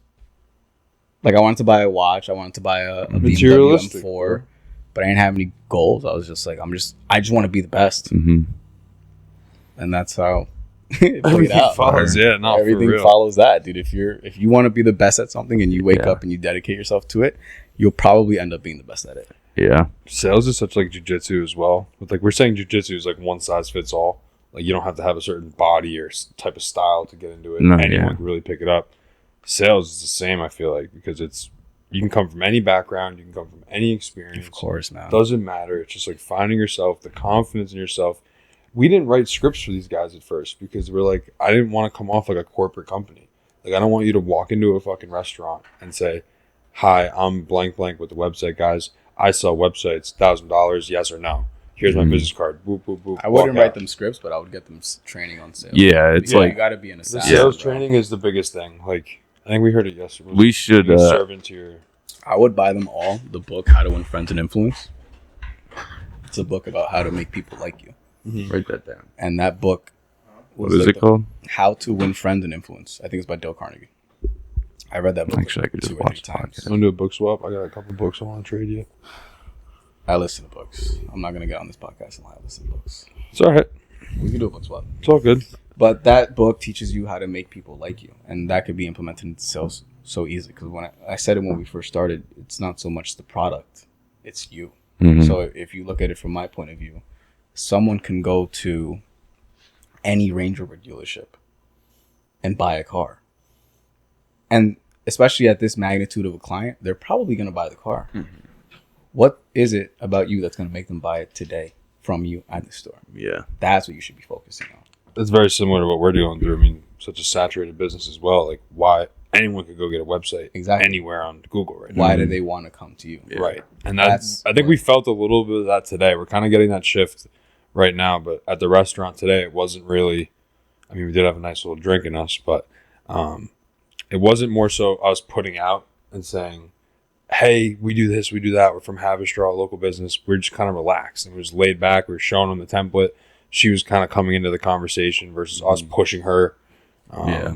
Like I wanted to buy a watch, I wanted to buy a BMW Materialistic, M4, but I didn't have any goals. I was just like, I just want to be the best, Mm-hmm. and that's how it played Everything out. follows. Yeah, no, Everything for real. follows that, dude. If you want to be the best at something and you wake Yeah. up and you dedicate yourself to it, you'll probably end up being the best at it. Yeah. Sales is such like jujitsu as well. But like we're saying, jujitsu is like one size fits all. Like you don't have to have a certain body or type of style to get into it. No, Anyone yeah. can really pick it up. Sales is the same. I feel like because you can come from any background, you can come from any experience. Of course, man. Doesn't matter. It's just like finding yourself, the confidence in yourself. We didn't write scripts for these guys at first because we're like, I didn't want to come off like a corporate company. Like I don't want you to walk into a fucking restaurant and say, "Hi, I'm blank blank with the website guys. I sell websites, $1,000, yes or no." Here's my business card. Boop, boop, boop. I wouldn't walk write out. them scripts, but I would get them training on sales. Yeah, it's Because like you got to be an The assassin. sales bro. training is the biggest thing. Like, I think we heard it yesterday. we should. Being a servant to your. I would buy them all. The book, How to Win Friends and Influence. It's a book about how to make people like you. Write that down. And that book What was is like it called? How to Win Friends and Influence. I think it's by Dale Carnegie. I read that book. Actually, I could just 2 or 3 watch the times. podcast. Want to do a book swap? I got a couple books I want to trade you. I listen to books. I'm not gonna get on this podcast and lie. I listen to books. It's all right. We can do a book swap. It's all good. But that book teaches you how to make people like you, and that could be implemented into sales so easily. Because when I said it when we first started, it's not so much the product, it's you. Mhm. So if you look at it from my point of view, someone can go to any Range Rover dealership and buy a car, and especially at this magnitude of a client, they're probably going to buy the car. What is it about you that's going to make them buy it today from you at the store? Yeah. That's what you should be focusing on. It's very similar to what we're doing through. I mean, such a saturated business as well. Like, why anyone could go get a website Exactly. anywhere on Google right now. Why do they want to come to you? Right. And That's I think what- we felt a little bit of that today. We're kind of getting that shift right now. But at the restaurant today, it wasn't really. I mean, we did have a nice little drink in us, but it wasn't more so us putting out and saying, hey, we do this, we do that. We're from Haverstraw, a local business. We're just kind of relaxed and we're just laid back. We were showing them the template. She was kind of coming into the conversation versus us pushing her. Yeah.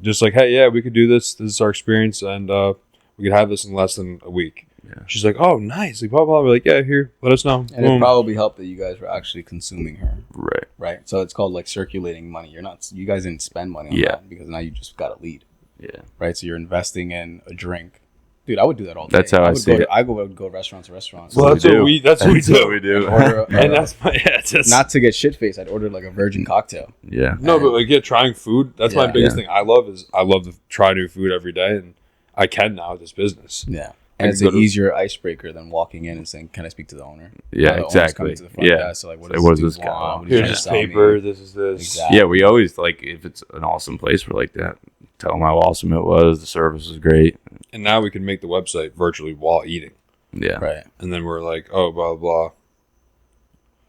Just like, hey, yeah, we could do this. This is our experience, and we could have this in less than a week. Yeah. She's like, oh, nice. Like, blah, blah. We're like, yeah, here, let us know. And it probably helped that you guys were actually consuming her, Right. right? So it's called like circulating money. You guys didn't spend money on Yeah. that because now you just got a lead, Yeah. right? So you're investing in a drink. Dude, I would do that all day. That's how I would see go it. to, I would go restaurant to restaurant. Well, that's what we do. That's what we do. Order, And that's my, yeah, it's just, not to get shit faced. I'd order like a virgin cocktail. Yeah. no, but like, yeah, trying food. That's my Yeah. biggest Yeah. thing. I love to try new food every day, and I can now with this business. Yeah. I And it's can an go to- easier icebreaker than walking in and saying, "Can I speak to the owner?" Yeah, Now the owner's exactly. coming to the front Yeah. desk, so like, What what does does this guy want? want? What is he Here's trying this to sell me? paper. This is this. Exactly. Yeah, we always like if it's an awesome place, we're like that. Tell them how awesome it was. The service was great. And now we can make the website virtually while eating. Yeah, Right. And then we're like, oh, blah, blah.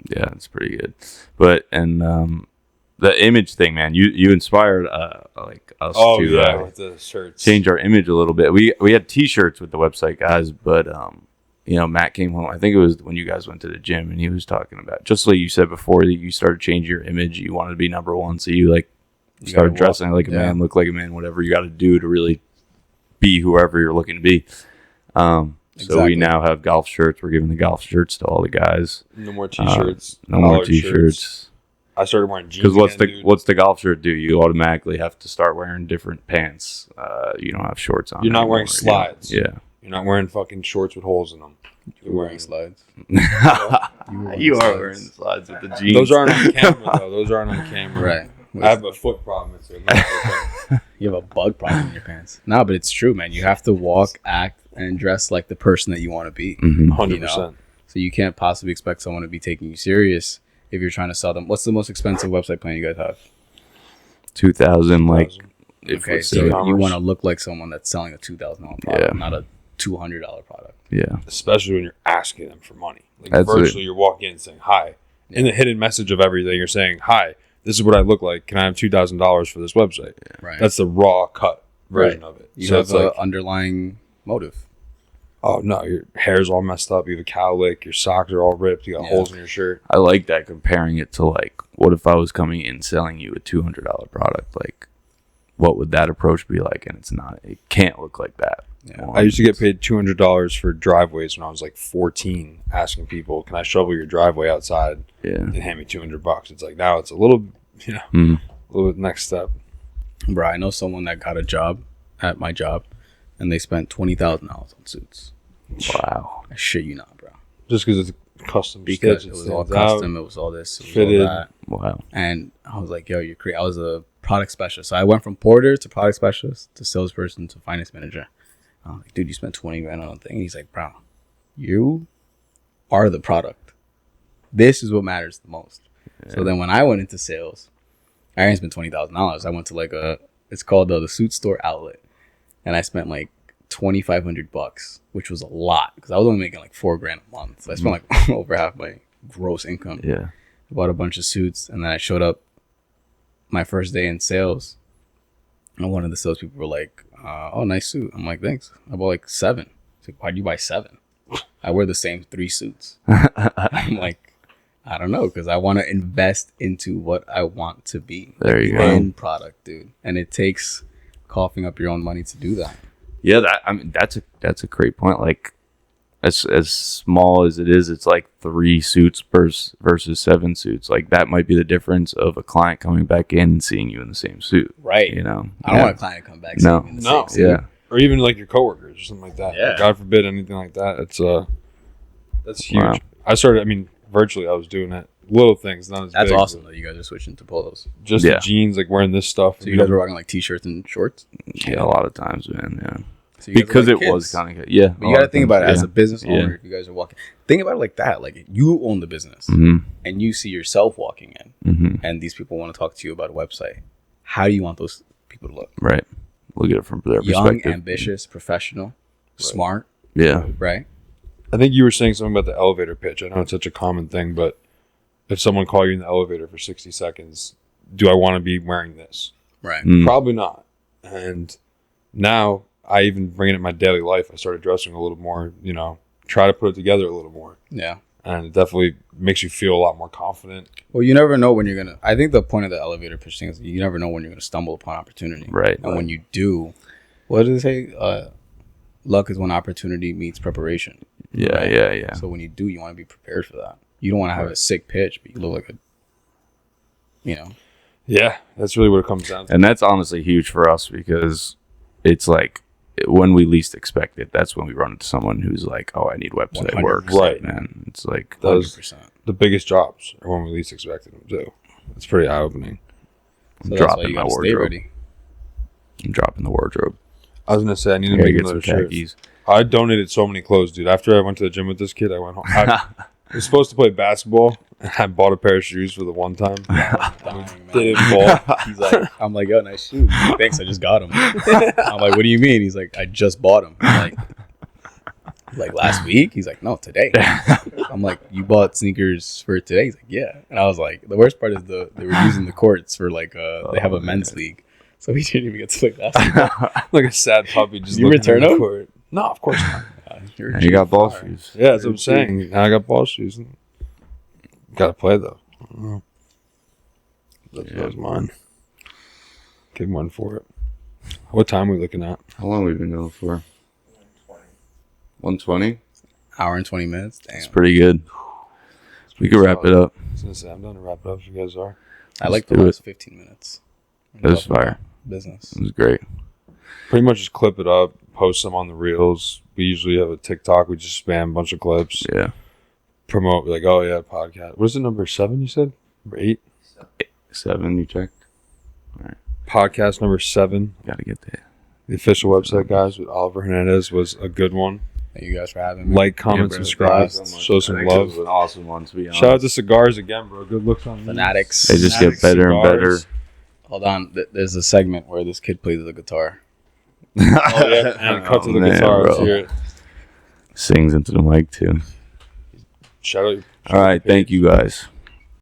yeah, it's pretty good. But the image thing, man, you inspired like us Oh, to yeah, with the shirts. change our image a little bit. We had T-shirts with the website, guys, but Matt came home. I think it was when you guys went to the gym, and he was talking about just like you said before that you started changing your image. You wanted to be number one, so you like You started gotta dressing like a yeah. man, look like a man, whatever you got to do to really be whoever you're looking to be. So we Exactly. now have golf shirts. We're giving the golf shirts to all the guys. No more T-shirts. No more collared T-shirts. shirts. I started wearing jeans. Because again, dude. what's the golf shirt do? You automatically have to start wearing different pants. You don't have shorts on. You're not wearing anymore, slides. Yeah. You're not wearing fucking shorts with holes in them. You're wearing slides. You are slides. wearing slides with the jeans. Those aren't on camera, though. Those aren't on camera. Right. I have a foot problem. It's a thing. You have a bug problem in your pants. No, but it's true, man. You have to walk, act, and dress like the person that you want to be. Mhm. 100%. So you can't possibly expect someone to be taking you serious if you're trying to sell them. What's the most expensive website plan you guys have? 2000, like if Okay, we so say- you want to look like someone that's selling a $2,000 product, Yeah. not a $200 product. yeah, Especially when you're asking them for money. Like That's virtually, you're walking in and saying, hi. In the hidden message of everything, you're saying, hi, this is what I look like. Can I have $2,000 for this website? Right. That's the raw cut version Right. of it. You So have it's an like, underlying motive. oh, no, your hair's all messed up. You have a cowlick. Your socks are all ripped. You got Yeah. holes in your shirt. I like that comparing it to like, what if I was coming in selling you a $200 product? Like, what would that approach be like? And it's not. It can't look like that. Yeah. I used to get paid $200 for driveways when I was like 14, asking people, "Can I shovel your driveway outside?" Yeah. And hand me $200. It's like now it's a little, a little bit next step. Bro, I know someone that got a job at my job, and they spent $20,000 on suits. Wow. I shit you not, bro. Just because it's custom Because stitch, it was all stands out. custom, it was all this, it was fitted. all that. Wow. And I was like, yo, you're crazy. I was a product specialist. So I went from porter to product specialist to salesperson to finance manager. I was like, dude, you spent 20 grand on a thing. And he's like, bro, you are the product. This is what matters the most. Yeah. So then when I went into sales, I didn't spend $20,000. I went to like it's called the Suit Store Outlet. And I spent like $2,500, which was a lot because I was only making like $4,000 a month. So I spent like over half gross income. Yeah. I bought a bunch of suits, and then I showed up my first day in sales, and one of the salespeople were like, "Oh, nice suit." I'm like, "Thanks." I bought like 7. He's like, "Why'd you buy 7?" I wear the same 3 suits. I'm like, I don't know, because I want to invest into what I want to be. There you the go. end product, dude, and it takes coughing up your own money to do that. Yeah, that's a great point. Like, as small as it is, it's like 3 suits versus 7 suits. Like, that might be the difference of a client coming back in and seeing you in the same suit. Right. You know, I don't want a client to come back. No. seeing me in the No. same suit. Yeah. Or even like your coworkers or something like that. Yeah. God forbid anything like that. It's that's huge. Wow. I started. I mean, virtually, I was doing it. Little things, not as That's big, awesome but that you guys are switching to polos. Just Yeah. the jeans, like wearing this stuff. So you guys were rocking like t-shirts and shorts. Yeah, a lot of times, man. Yeah, So you guys are because like it was kids. kind of yeah. But you got to think about it as a business Yeah. owner. If you guys are walking, think about it like that. Like you own the business, Mm-hmm. and you see yourself walking in, Mm-hmm. and these people want to talk to you about a website. How do you want those people to look? Right. Look at it from their Young, perspective. ambitious, professional, smart, Yeah. right? I think you were saying something about the elevator pitch. I know it's such a common thing, but if someone called you in the elevator for 60 seconds, do I want to be wearing this? Right. Mm. Probably not. And now I even bring it in my daily life. I started dressing a little more, try to put it together a little more. Yeah. And it definitely makes you feel a lot more confident. Well, you never know when you're gonna. I think the point of the elevator pitch thing is you never know when you're gonna stumble upon opportunity. Right. And when you do, what do they say? Luck is when opportunity meets preparation. Yeah. Right? Yeah. Yeah. So when you do, you want to be prepared for that. You don't want to have a sick pitch, but you look like Yeah, that's really what it comes down to. And that's honestly huge for us because it's like when we least expect it, that's when we run into someone who's like, "Oh, I need website 100%. work." Right. Man. It's like Those 100%. the biggest jobs are when we least expected them to. It's pretty eye-opening. So that's why dropping you my gotta stay wardrobe. ready. I'm dropping the wardrobe. I was going to say, I need to Gotta make get another some shirt. khakis. I donated so many clothes, dude. After I went to the gym with this kid, I went home. I was supposed to play basketball, and I bought a pair of shoes for the one time. Dying, Didn't man. fall. He's like, I'm like, yo, nice shoes. He's like, thanks, I just got them. I'm like, what do you mean? He's like, I just bought them. I'm like last week? He's like, no, today. I'm like, you bought sneakers for today? He's like, yeah. And I was like, the worst part is they were using the courts for like they have a men's league, so he didn't even get to play basketball. Like a sad puppy just You looking return at the them? court. No, of course not. You're And you got ball fire. shoes. Yeah, that's what I'm saying. Now I got ball shoes. Got to play, though. That was mine. Give one for it. What time are we looking at? How long have we been going for? 120. Hour and 20 minutes. Damn. It's pretty good. We could wrap it up. I was going to say, I'm done to wrap it up if you guys are. I like the do it. last 15 minutes. It was fire. Business. It was great. Pretty much just clip it up, post them on the reels. We usually have a TikTok. We just spam a bunch of clips. Yeah. Promote, like, oh, yeah, podcast. What is it, number 7, you said? Number 8? 7, you checked? Podcast number 7. Gotta get that. The official website, guys, with Oliver Hernandez was a good one. Thank you guys for having me. Like, comment, bro. subscribe, Thank you so much. show some I think it love. was an awesome one, to be honest. Shout out to cigars again, bro. Good looks on these. Fanatics. They just get better and better. Hold on. There's a segment where this kid plays the guitar. Oh, yeah. And cut to the man, guitar. Let's bro. hear it. Sings into the mic, too. Shout out. All right. Thank you, guys.